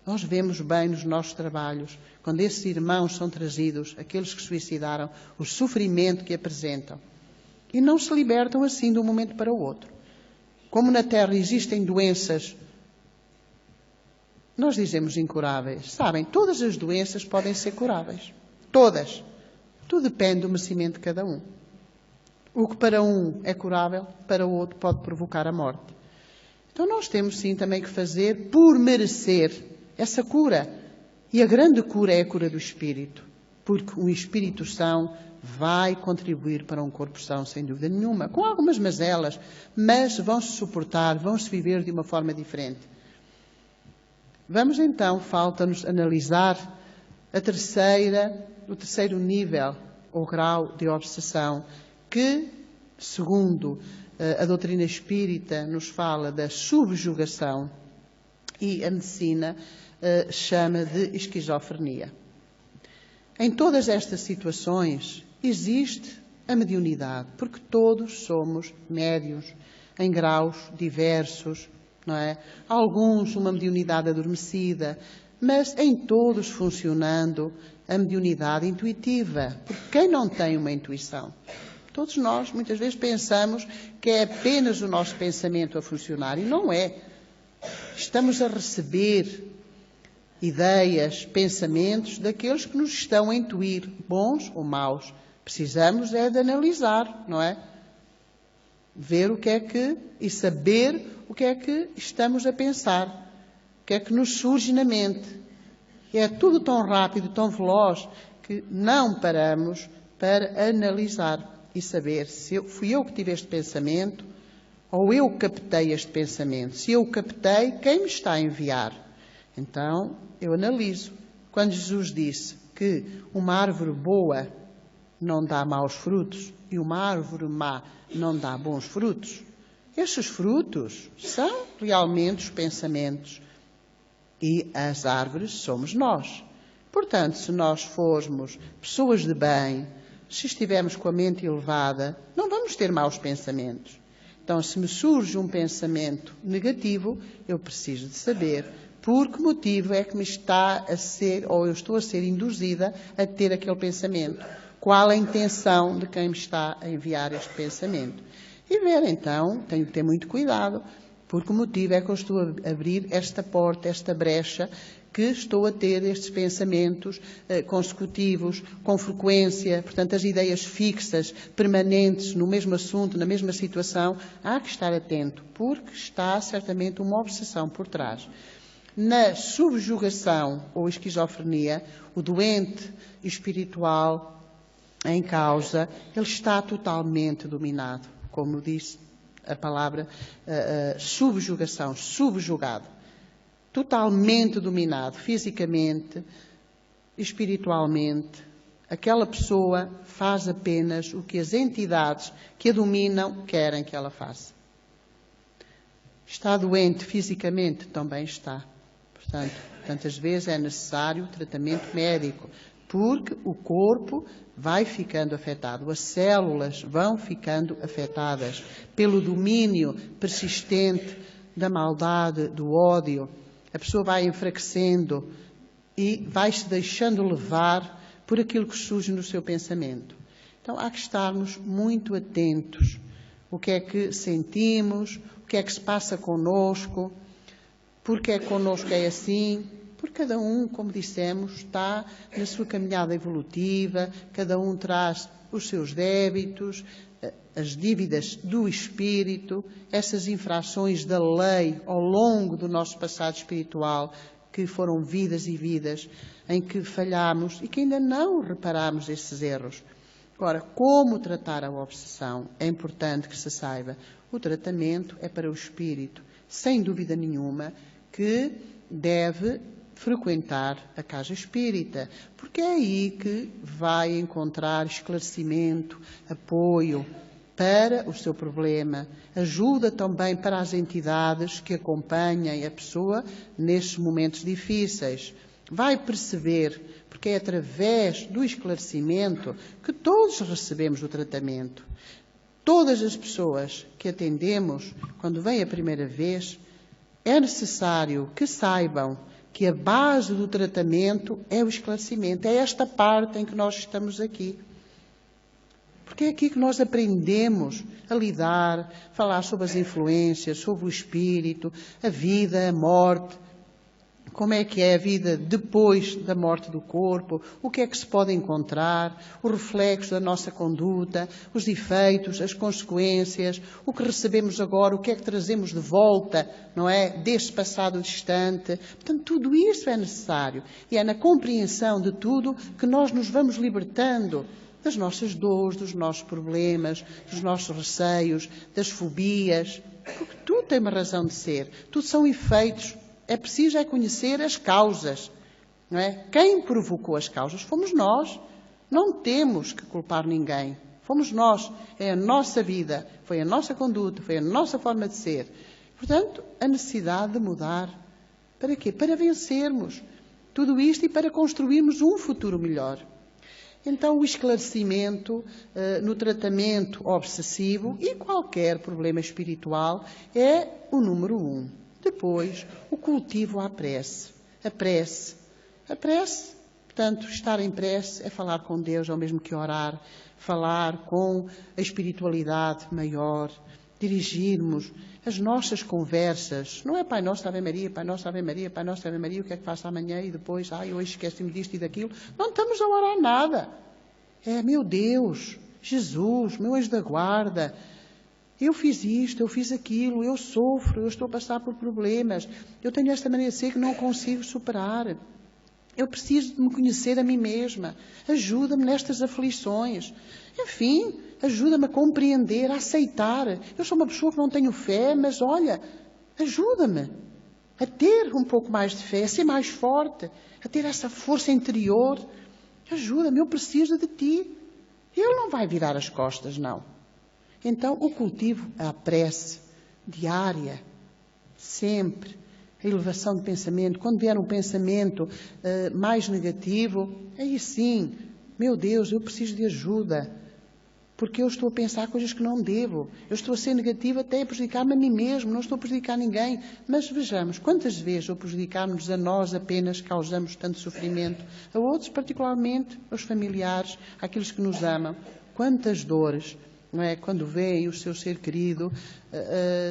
Speaker 1: Nós vemos bem nos nossos trabalhos, quando esses irmãos são trazidos, aqueles que suicidaram, o sofrimento que apresentam. E não se libertam assim de um momento para o outro. Como na Terra existem doenças, nós dizemos incuráveis. Sabem, todas as doenças podem ser curáveis. Todas. Tudo depende do merecimento de cada um. O que para um é curável, para o outro pode provocar a morte. Então nós temos sim também que fazer por merecer essa cura. E a grande cura é a cura do espírito. Porque um espírito são vai contribuir para um corpo são, sem dúvida nenhuma. Com algumas mazelas, mas vão-se suportar, vão-se viver de uma forma diferente. Vamos então, falta-nos analisar o terceiro nível ou grau de obsessão que, segundo a doutrina espírita, nos fala da subjugação e a medicina chama de esquizofrenia. Em todas estas situações existe a mediunidade, porque todos somos médiuns em graus diversos, não é? Alguns uma mediunidade adormecida, mas em todos funcionando a mediunidade intuitiva. Porque quem não tem uma intuição? Todos nós muitas vezes pensamos que é apenas o nosso pensamento a funcionar e não é. Estamos a receber ideias, pensamentos daqueles que nos estão a intuir, bons ou maus. Precisamos é de analisar, não é? Ver o que é que e saber o que é que estamos a pensar, o que é que nos surge na mente. É tudo tão rápido, tão veloz, que não paramos para analisar e saber se fui eu que tive este pensamento ou eu captei este pensamento. Se eu o captei, quem me está a enviar? Então, eu analiso. Quando Jesus disse que uma árvore boa não dá maus frutos e uma árvore má não dá bons frutos, estes frutos são realmente os pensamentos e as árvores somos nós. Portanto, se nós formos pessoas de bem, se estivermos com a mente elevada, não vamos ter maus pensamentos. Então, se me surge um pensamento negativo, eu preciso de saber por que motivo é que me está a ser, ou eu estou a ser induzida a ter aquele pensamento. Qual a intenção de quem me está a enviar este pensamento? E ver, então, tenho que ter muito cuidado, por que motivo é que eu estou a abrir esta porta, esta brecha, que estou a ter estes pensamentos consecutivos, com frequência, portanto, as ideias fixas, permanentes, no mesmo assunto, na mesma situação. Há que estar atento, porque está certamente uma obsessão por trás. Na subjugação ou esquizofrenia, o doente espiritual em causa, ele está totalmente dominado, como diz a palavra subjugação, subjugado, totalmente dominado, fisicamente, espiritualmente. Aquela pessoa faz apenas o que as entidades que a dominam querem que ela faça. Está doente fisicamente? Também está. Portanto, tantas vezes é necessário tratamento médico, porque o corpo vai ficando afetado, as células vão ficando afetadas pelo domínio persistente da maldade, do ódio. A pessoa vai enfraquecendo e vai se deixando levar por aquilo que surge no seu pensamento. Então há que estarmos muito atentos. O que é que sentimos, o que é que se passa connosco, porque é que connosco é assim. Porque cada um, como dissemos, está na sua caminhada evolutiva, cada um traz os seus débitos, as dívidas do espírito, essas infrações da lei ao longo do nosso passado espiritual, que foram vidas e vidas em que falhamos e que ainda não reparamos esses erros. Agora, como tratar a obsessão? É importante que se saiba. O tratamento é para o espírito, sem dúvida nenhuma, que deve frequentar a casa espírita, porque é aí que vai encontrar esclarecimento, apoio para o seu problema, ajuda também para as entidades que acompanhem a pessoa nestes momentos difíceis. Vai perceber porque é através do esclarecimento que todos recebemos o tratamento. Todas as pessoas que atendemos, quando vêm a primeira vez, é necessário que saibam que a base do tratamento é o esclarecimento. É esta parte em que nós estamos aqui. Porque é aqui que nós aprendemos a lidar, falar sobre as influências, sobre o espírito, a vida, a morte, como é que é a vida depois da morte do corpo, o que é que se pode encontrar, o reflexo da nossa conduta, os efeitos, as consequências, o que recebemos agora, o que é que trazemos de volta, não é, deste passado distante. Portanto, tudo isso é necessário. E é na compreensão de tudo que nós nos vamos libertando das nossas dores, dos nossos problemas, dos nossos receios, das fobias, porque tudo tem uma razão de ser, tudo são efeitos. É preciso conhecer as causas, não é? Quem provocou as causas fomos nós. Não temos que culpar ninguém. Fomos nós. É a nossa vida, foi a nossa conduta, foi a nossa forma de ser. Portanto, a necessidade de mudar. Para quê? Para vencermos tudo isto e para construirmos um futuro melhor. Então, o esclarecimento no tratamento obsessivo e qualquer problema espiritual é o número 1. Depois, o cultivo à prece. A prece. A prece, portanto, estar em prece é falar com Deus, é o mesmo que orar, falar com a espiritualidade maior, dirigirmos as nossas conversas. Não é Pai Nosso, Ave Maria, Pai Nosso, Ave Maria, Pai Nosso, Ave Maria, o que é que faço amanhã e depois, hoje esqueci-me disto e daquilo. Não estamos a orar nada. É, meu Deus, Jesus, meu anjo da guarda, eu fiz isto, eu fiz aquilo, eu sofro, eu estou a passar por problemas, eu tenho esta maneira de ser que não consigo superar. Eu preciso de me conhecer a mim mesma. Ajuda-me nestas aflições. Enfim, ajuda-me a compreender, a aceitar. Eu sou uma pessoa que não tenho fé, mas olha, ajuda-me a ter um pouco mais de fé, a ser mais forte, a ter essa força interior. Ajuda-me, eu preciso de ti. Ele não vai virar as costas, não. Então, o cultivo, a prece diária, sempre, a elevação de pensamento. Quando vier um pensamento mais negativo, aí sim, meu Deus, eu preciso de ajuda, porque eu estou a pensar coisas que não devo. Eu estou a ser negativa até a prejudicar-me a mim mesmo, não estou a prejudicar ninguém. Mas vejamos, quantas vezes ao prejudicarmos a nós apenas causamos tanto sofrimento, a outros particularmente, aos familiares, àqueles que nos amam. Quantas dores, não é? Quando veem o seu ser querido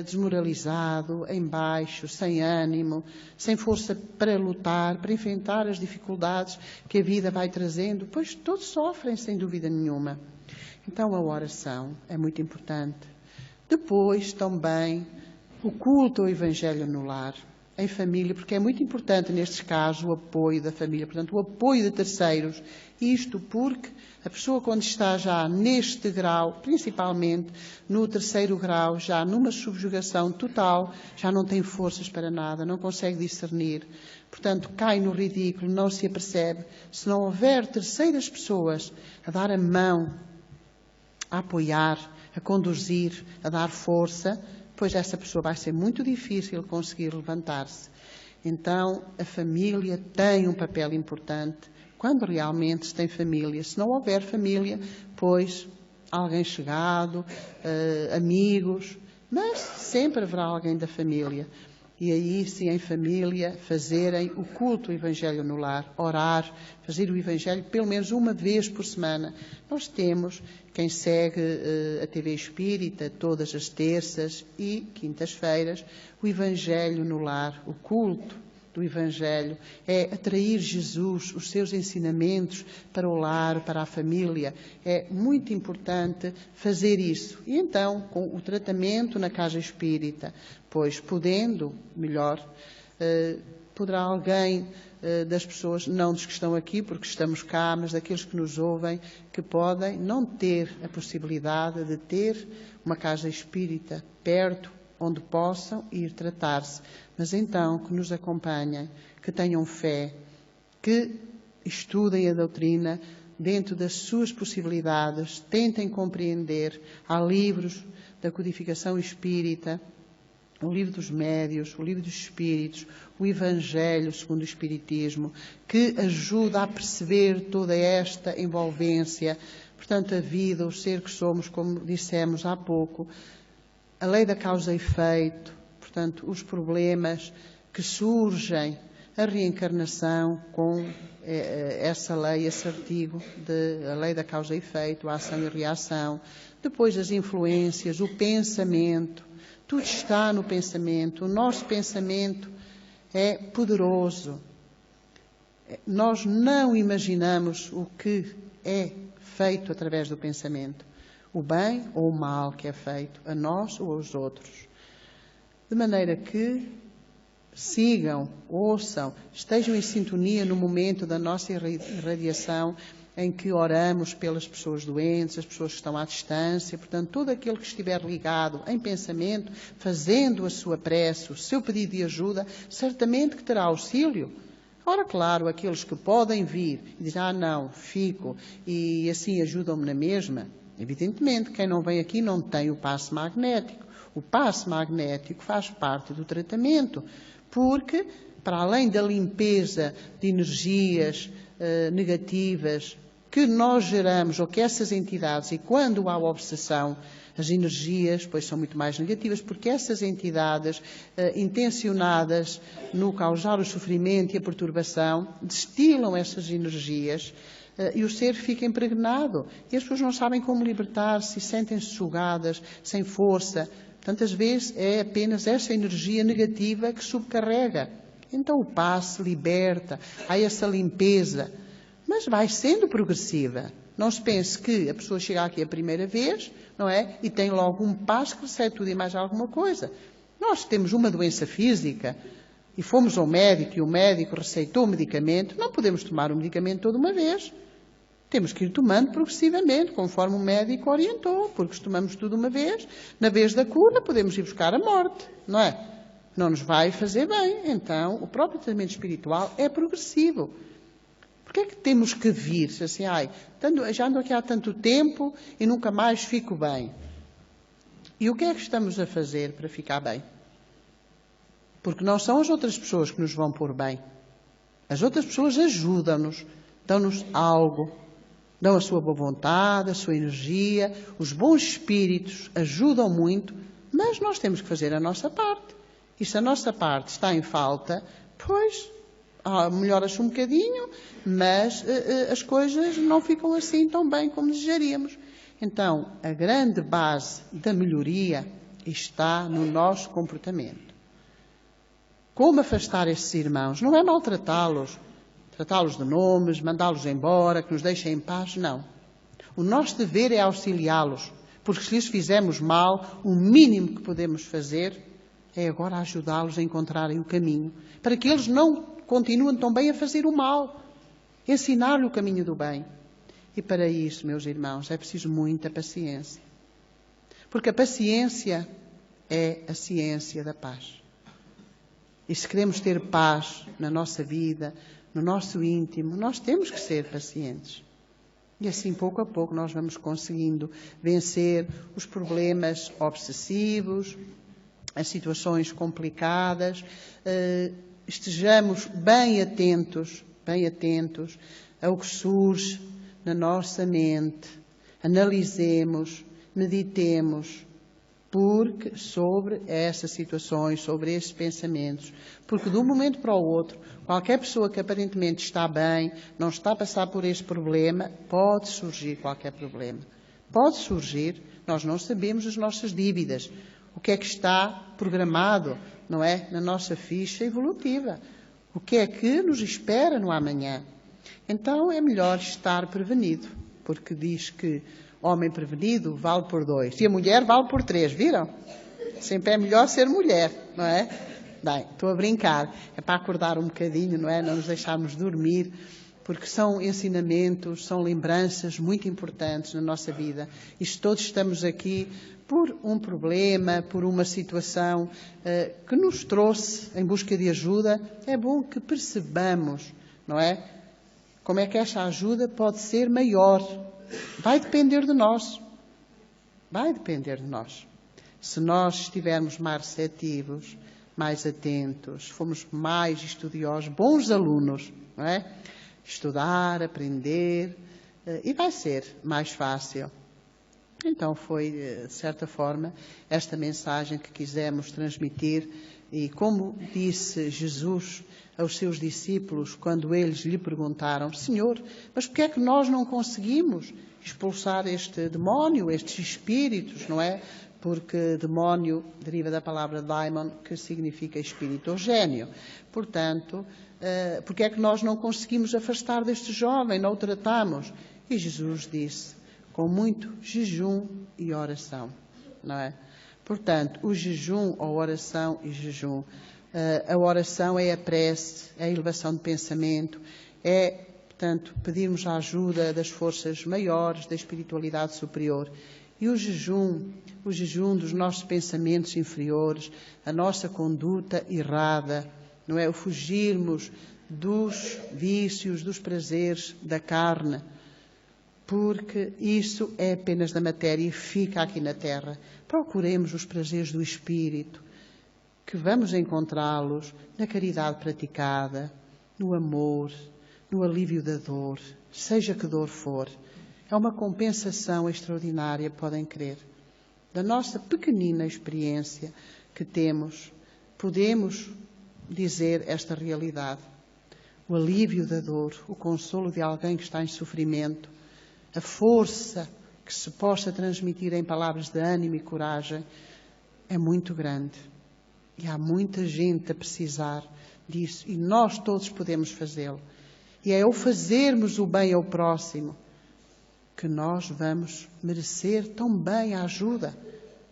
Speaker 1: desmoralizado, em baixo, sem ânimo, sem força para lutar, para enfrentar as dificuldades que a vida vai trazendo, pois todos sofrem, sem dúvida nenhuma. Então a oração é muito importante. Depois também o culto ao Evangelho no lar, em família, porque é muito importante nestes casos o apoio da família, portanto o apoio de terceiros. Isto porque a pessoa, quando está já neste grau, principalmente no terceiro grau, já numa subjugação total, já não tem forças para nada, não consegue discernir. Portanto, cai no ridículo, não se apercebe. Se não houver terceiras pessoas a dar a mão, a apoiar, a conduzir, a dar força, pois essa pessoa vai ser muito difícil conseguir levantar-se. Então, a família tem um papel importante. Quando realmente se tem família, se não houver família, pois alguém chegado, amigos, mas sempre haverá alguém da família. E aí, sim, em família, fazerem o culto ao Evangelho no lar, orar, fazer o Evangelho pelo menos uma vez por semana. Nós temos, quem segue a TV Espírita, todas as terças e quintas-feiras, o Evangelho no lar, o culto do Evangelho, é atrair Jesus, os seus ensinamentos para o lar, para a família. É muito importante fazer isso. E então, com o tratamento na casa espírita, pois podendo, melhor, poderá alguém das pessoas, não dos que estão aqui, porque estamos cá, mas daqueles que nos ouvem, que podem não ter a possibilidade de ter uma casa espírita perto, onde possam ir tratar-se, mas então que nos acompanhem, que tenham fé, que estudem a doutrina dentro das suas possibilidades, tentem compreender. Há livros da codificação espírita, o livro dos médiuns, o livro dos espíritos, o Evangelho segundo o Espiritismo, que ajuda a perceber toda esta envolvência, portanto, a vida, o ser que somos, como dissemos há pouco, a lei da causa e efeito, portanto, os problemas que surgem, a reencarnação com essa lei, esse artigo, a lei da causa e efeito, a ação e reação, depois as influências, o pensamento, tudo está no pensamento. O nosso pensamento é poderoso. Nós não imaginamos o que é feito através do pensamento. O bem ou o mal que é feito a nós ou aos outros. De maneira que sigam, ouçam, estejam em sintonia no momento da nossa irradiação em que oramos pelas pessoas doentes, as pessoas que estão à distância, portanto, todo aquele que estiver ligado em pensamento, fazendo a sua prece, o seu pedido de ajuda, certamente que terá auxílio. Ora, claro, aqueles que podem vir e dizem, não, fico, e assim ajudam-me na mesma, evidentemente, quem não vem aqui não tem o passe magnético. O passe magnético faz parte do tratamento, porque, para além da limpeza de energias negativas que nós geramos, ou que essas entidades, e quando há obsessão, as energias, pois são muito mais negativas, porque essas entidades intencionadas no causar o sofrimento e a perturbação, destilam essas energias e o ser fica impregnado. E as pessoas não sabem como libertar-se, sentem-se sugadas, sem força. Tantas vezes é apenas essa energia negativa que subcarrega. Então o passe liberta, há essa limpeza, mas vai sendo progressiva. Não se pense que a pessoa chega aqui a primeira vez, não é? E tem logo um passe que recebe tudo e mais alguma coisa. Nós temos uma doença física e fomos ao médico e o médico receitou o medicamento, não podemos tomar o medicamento toda uma vez. Temos que ir tomando progressivamente, conforme o médico orientou, porque se tomamos tudo uma vez, na vez da cura podemos ir buscar a morte, não é? Não nos vai fazer bem. Então, o próprio tratamento espiritual é progressivo. Porquê é que temos que vir? Assim, já ando aqui há tanto tempo e nunca mais fico bem. E o que é que estamos a fazer para ficar bem? Porque não são as outras pessoas que nos vão pôr bem. As outras pessoas ajudam-nos, dão-nos algo, dão a sua boa vontade, a sua energia, os bons espíritos ajudam muito, mas nós temos que fazer a nossa parte. E se a nossa parte está em falta, pois melhora-se um bocadinho, mas as coisas não ficam assim tão bem como desejaríamos. Então, a grande base da melhoria está no nosso comportamento. Como afastar estes irmãos? Não é maltratá-los, tratá-los de nomes, mandá-los embora, que nos deixem em paz, não. O nosso dever é auxiliá-los, porque se lhes fizermos mal, o mínimo que podemos fazer é agora ajudá-los a encontrarem o caminho, para que eles não continuem também a fazer o mal, ensinar-lhe o caminho do bem. E para isso, meus irmãos, é preciso muita paciência, porque a paciência é a ciência da paz. E se queremos ter paz na nossa vida, no nosso íntimo, nós temos que ser pacientes. E assim, pouco a pouco, nós vamos conseguindo vencer os problemas obsessivos, as situações complicadas. Estejamos bem atentos ao que surge na nossa mente. Analisemos, meditemos, porque sobre essas situações, sobre esses pensamentos, porque de um momento para o outro, qualquer pessoa que aparentemente está bem, não está a passar por este problema, pode surgir qualquer problema. Pode surgir, nós não sabemos as nossas dívidas, o que é que está programado, não é, na nossa ficha evolutiva, o que é que nos espera no amanhã. Então é melhor estar prevenido, porque diz que homem prevenido vale por 2. E a mulher vale por 3, viram? Sempre é melhor ser mulher, não é? Bem, estou a brincar. É para acordar um bocadinho, não é? Não nos deixarmos dormir, porque são ensinamentos, são lembranças muito importantes na nossa vida. E se todos estamos aqui por um problema, por uma situação que nos trouxe em busca de ajuda, é bom que percebamos, não é? Como é que esta ajuda pode ser maior. Vai depender de nós. Vai depender de nós. Se nós estivermos mais receptivos, mais atentos, fomos mais estudiosos, bons alunos, não é? Estudar, aprender, e vai ser mais fácil. Então foi, de certa forma, esta mensagem que quisemos transmitir. E como disse Jesus aos seus discípulos, quando eles lhe perguntaram: Senhor, mas por que é que nós não conseguimos expulsar este demónio, estes espíritos, não é? Porque demónio deriva da palavra daimon, que significa espírito ou gênio. Portanto, porque é que nós não conseguimos afastar deste jovem, não o tratamos? E Jesus disse: com muito jejum e oração, não é? Portanto, o jejum, ou oração e jejum, a oração é a prece, é a elevação de pensamento, é, portanto, pedirmos a ajuda das forças maiores, da espiritualidade superior. E o jejum dos nossos pensamentos inferiores, a nossa conduta errada, não é? O fugirmos dos vícios, dos prazeres da carne, porque isso é apenas da matéria e fica aqui na terra. Procuremos os prazeres do Espírito, que vamos encontrá-los na caridade praticada, no amor, no alívio da dor, seja que dor for. É uma compensação extraordinária, podem crer. Da nossa pequenina experiência que temos, podemos dizer esta realidade. O alívio da dor, o consolo de alguém que está em sofrimento, a força que se possa transmitir em palavras de ânimo e coragem é muito grande. E há muita gente a precisar disso. E nós todos podemos fazê-lo. E é ao fazermos o bem ao próximo que nós vamos merecer também a ajuda.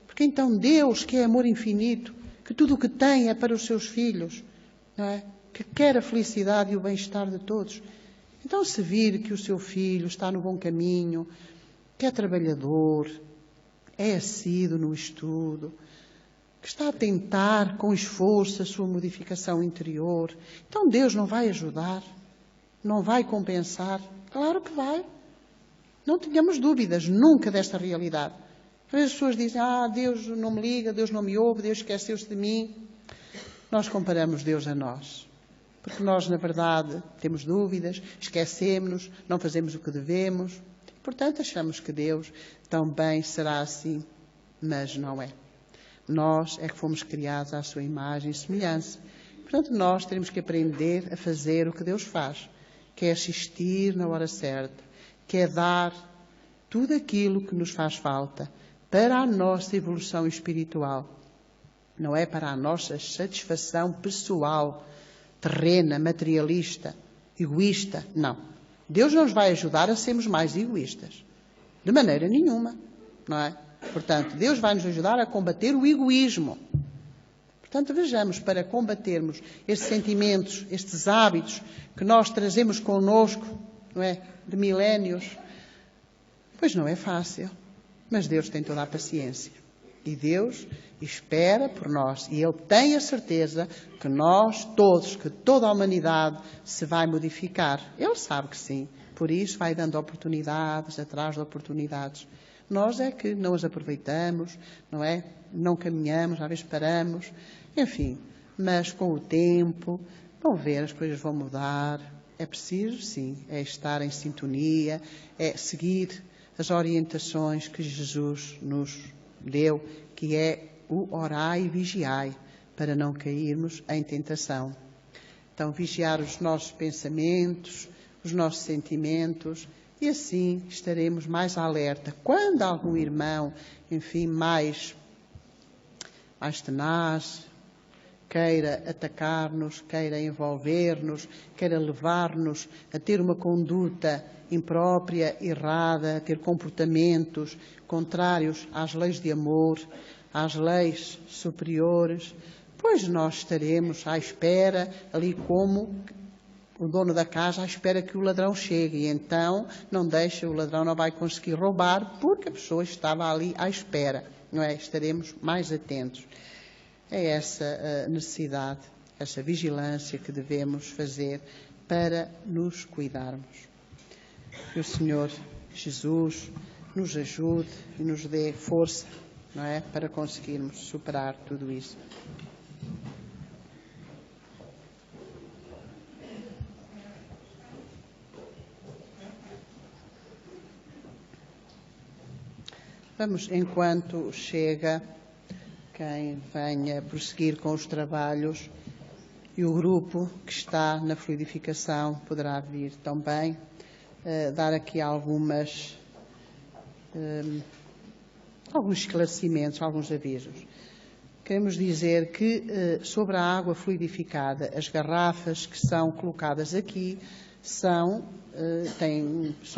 Speaker 1: Porque então Deus, que é amor infinito, que tudo o que tem é para os seus filhos, não é? Que quer a felicidade e o bem-estar de todos. Então, se vir que o seu filho está no bom caminho, que é trabalhador, é assíduo no estudo, que está a tentar com esforço a sua modificação interior, então Deus não vai ajudar? Não vai compensar? Claro que vai. Não tenhamos dúvidas nunca desta realidade. Às vezes as pessoas dizem: Deus não me liga, Deus não me ouve, Deus esqueceu-se de mim. Nós comparamos Deus a nós. Porque nós, na verdade, temos dúvidas, esquecemos-nos, não fazemos o que devemos. Portanto, achamos que Deus também será assim. Mas não é. Nós é que fomos criados à sua imagem e semelhança. Portanto, nós temos que aprender a fazer o que Deus faz, que é assistir na hora certa, que é dar tudo aquilo que nos faz falta para a nossa evolução espiritual. Não é para a nossa satisfação pessoal, terrena, materialista, egoísta. Não. Deus não nos vai ajudar a sermos mais egoístas. De maneira nenhuma. Não é? Portanto, Deus vai nos ajudar a combater o egoísmo. Portanto, vejamos, para combatermos estes sentimentos, estes hábitos que nós trazemos connosco, não é? De milénios, pois não é fácil. Mas Deus tem toda a paciência. E Deus espera por nós. E Ele tem a certeza que nós todos, que toda a humanidade se vai modificar. Ele sabe que sim. Por isso vai dando oportunidades atrás de oportunidades. Nós é que não as aproveitamos, não é? Não caminhamos, às vezes paramos. Enfim, mas com o tempo, vão ver, as coisas vão mudar. É preciso, sim, é estar em sintonia, é seguir as orientações que Jesus nos deu, que é o orai e vigiai, para não cairmos em tentação. Então, vigiar os nossos pensamentos, os nossos sentimentos, e assim estaremos mais alerta. Quando algum irmão, enfim, mais tenaz, queira atacar-nos, queira envolver-nos, queira levar-nos a ter uma conduta imprópria, errada, a ter comportamentos contrários às leis de amor, às leis superiores, pois nós estaremos à espera, ali como o dono da casa, à espera que o ladrão chegue. E então não deixa, o ladrão não vai conseguir roubar, porque a pessoa estava ali à espera, não é? Estaremos mais atentos. É essa a necessidade, essa vigilância que devemos fazer para nos cuidarmos. Que o Senhor Jesus nos ajude e nos dê força não é? Para conseguirmos superar tudo isso. Vamos, enquanto chega quem venha prosseguir com os trabalhos, e o grupo que está na fluidificação poderá vir também dar aqui alguns esclarecimentos, alguns avisos. Queremos dizer que sobre a água fluidificada, as garrafas que são colocadas aqui são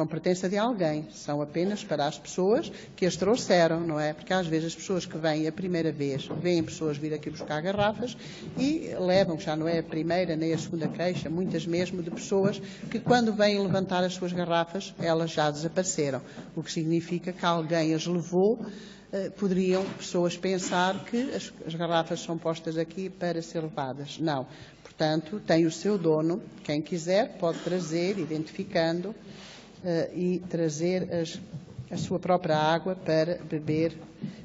Speaker 1: pertença de alguém, são apenas para as pessoas que as trouxeram, não é? Porque às vezes as pessoas que vêm a primeira vez, veem pessoas vir aqui buscar garrafas e levam, já não é a primeira nem a segunda queixa, muitas mesmo de pessoas que quando vêm levantar as suas garrafas, elas já desapareceram, o que significa que alguém as levou. Poderiam pessoas pensar que as garrafas são postas aqui para ser levadas. Não. Portanto, tem o seu dono. Quem quiser pode trazer, identificando, e trazer a sua própria água para beber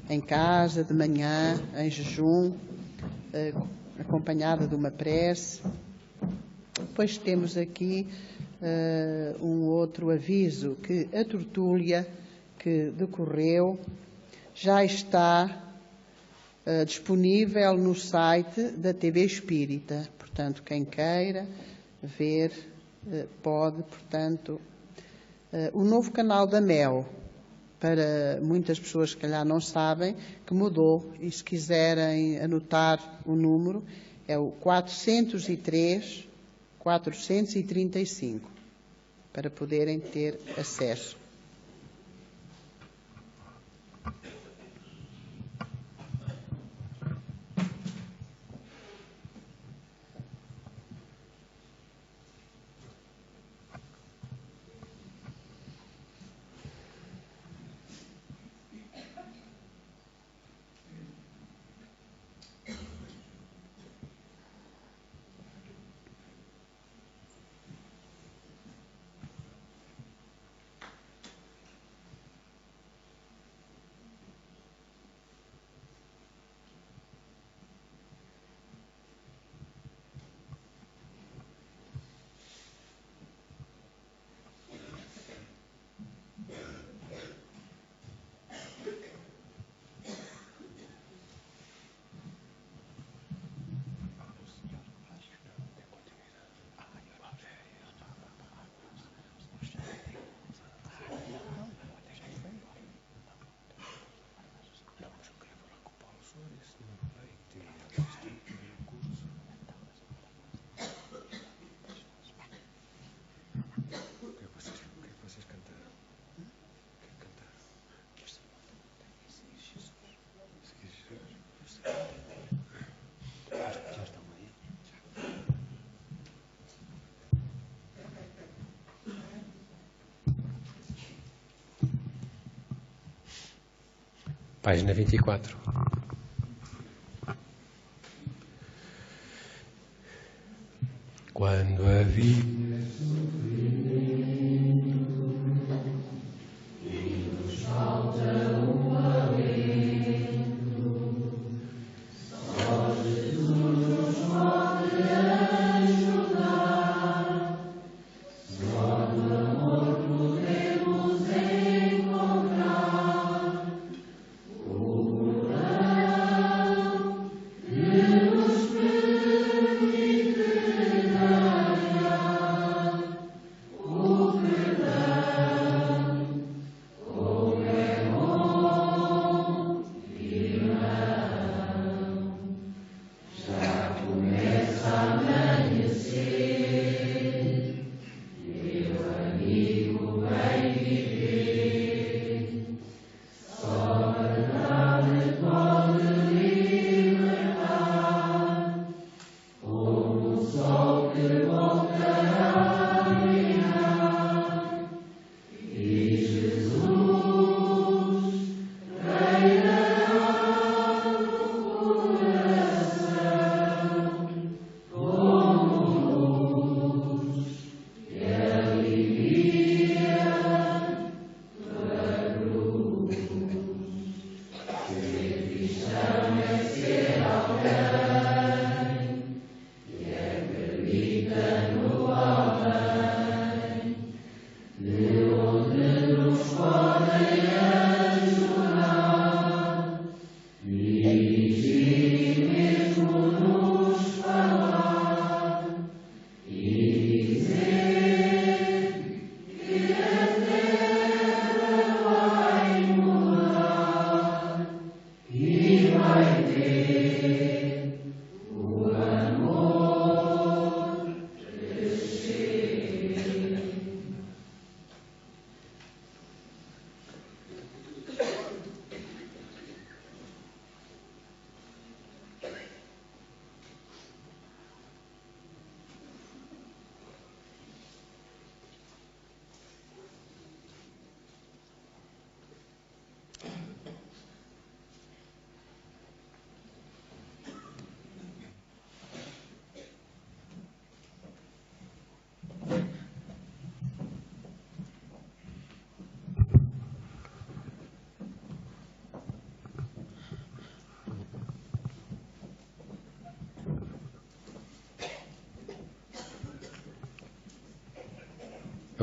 Speaker 1: em casa, de manhã, em jejum, acompanhada de uma prece. Depois temos aqui um outro aviso, que a tertúlia que decorreu já está disponível no site da TV Espírita. Portanto, quem queira ver pode. Portanto, o novo canal da MEL, para muitas pessoas que calhar não sabem, que mudou, e se quiserem anotar o número, é o 403 435, para poderem ter acesso.
Speaker 3: Página 24. Quando a vida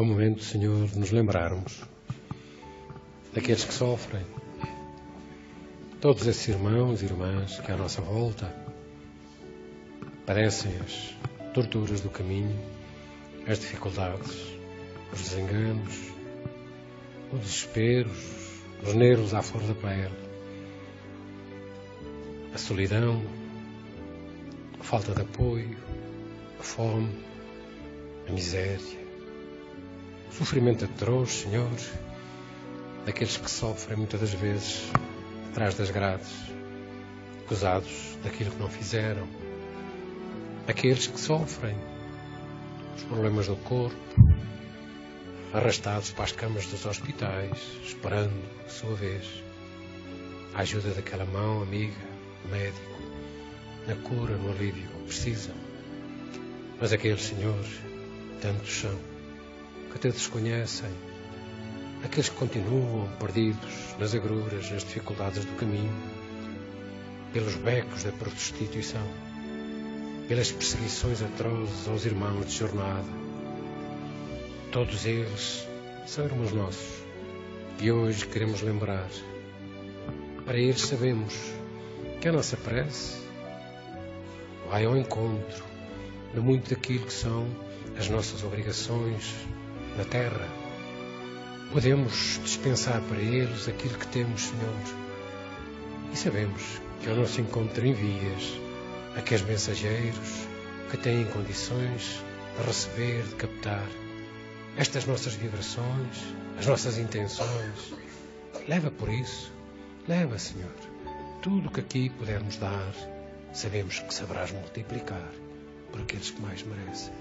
Speaker 3: É o momento, Senhor, de nos lembrarmos daqueles que sofrem. Todos esses irmãos e irmãs que à nossa volta padecem as torturas do caminho, as dificuldades, os desenganos, os desesperos, os nervos à flor da pele, a solidão, a falta de apoio, a fome, a miséria, o sofrimento atroz, Senhor, daqueles que sofrem muitas das vezes atrás das grades, acusados daquilo que não fizeram, aqueles que sofrem os problemas do corpo, arrastados para as camas dos hospitais, esperando a sua vez a ajuda daquela mão amiga, médico, na cura, no alívio que precisam. Mas aqueles, Senhor, tantos são, que até desconhecem, aqueles que continuam perdidos nas agruras, nas dificuldades do caminho, pelos becos da prostituição, pelas perseguições atrozes aos irmãos de jornada. Todos eles são irmãos nossos e hoje queremos lembrar. Para eles sabemos que a nossa prece vai ao encontro de muito daquilo que são as nossas obrigações na terra. Podemos dispensar para eles aquilo que temos, Senhor. E sabemos que ao nosso encontro envias aqueles mensageiros que têm condições de receber, de captar estas nossas vibrações, as nossas intenções. Leva por isso, leva, Senhor, tudo o que aqui pudermos dar, sabemos que saberás multiplicar por aqueles que mais merecem.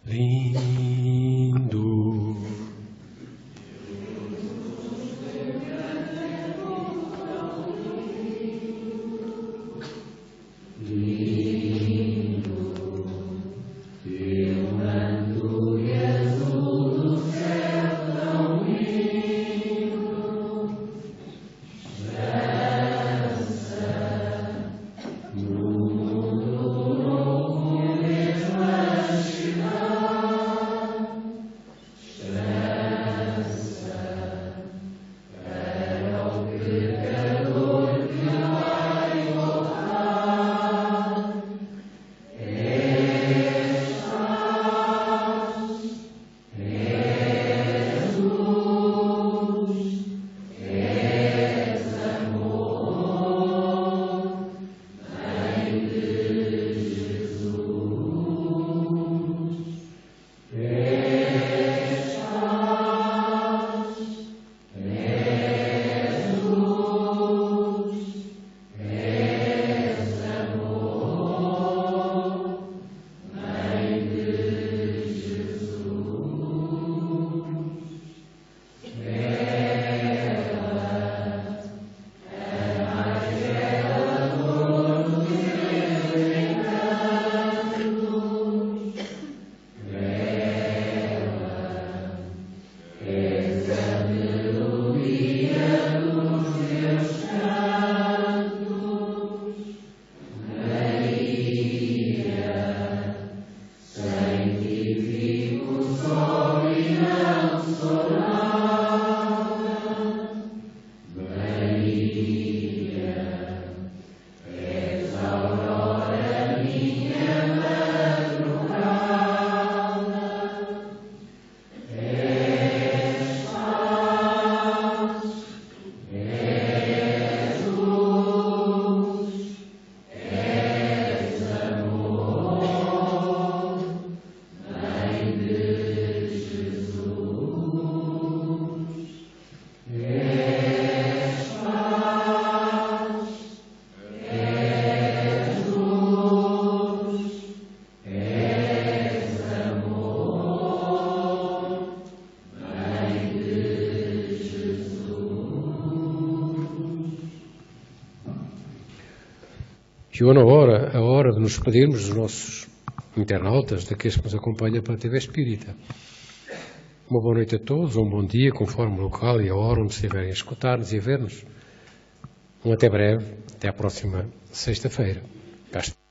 Speaker 3: Lindo. Chegou a hora de nos despedirmos dos nossos internautas, daqueles que nos acompanham pela TV Espírita. Uma boa noite a todos, ou um bom dia, conforme o local e a hora onde estiverem a escutar-nos e a ver-nos. Um até breve, até à próxima sexta-feira. Cá está.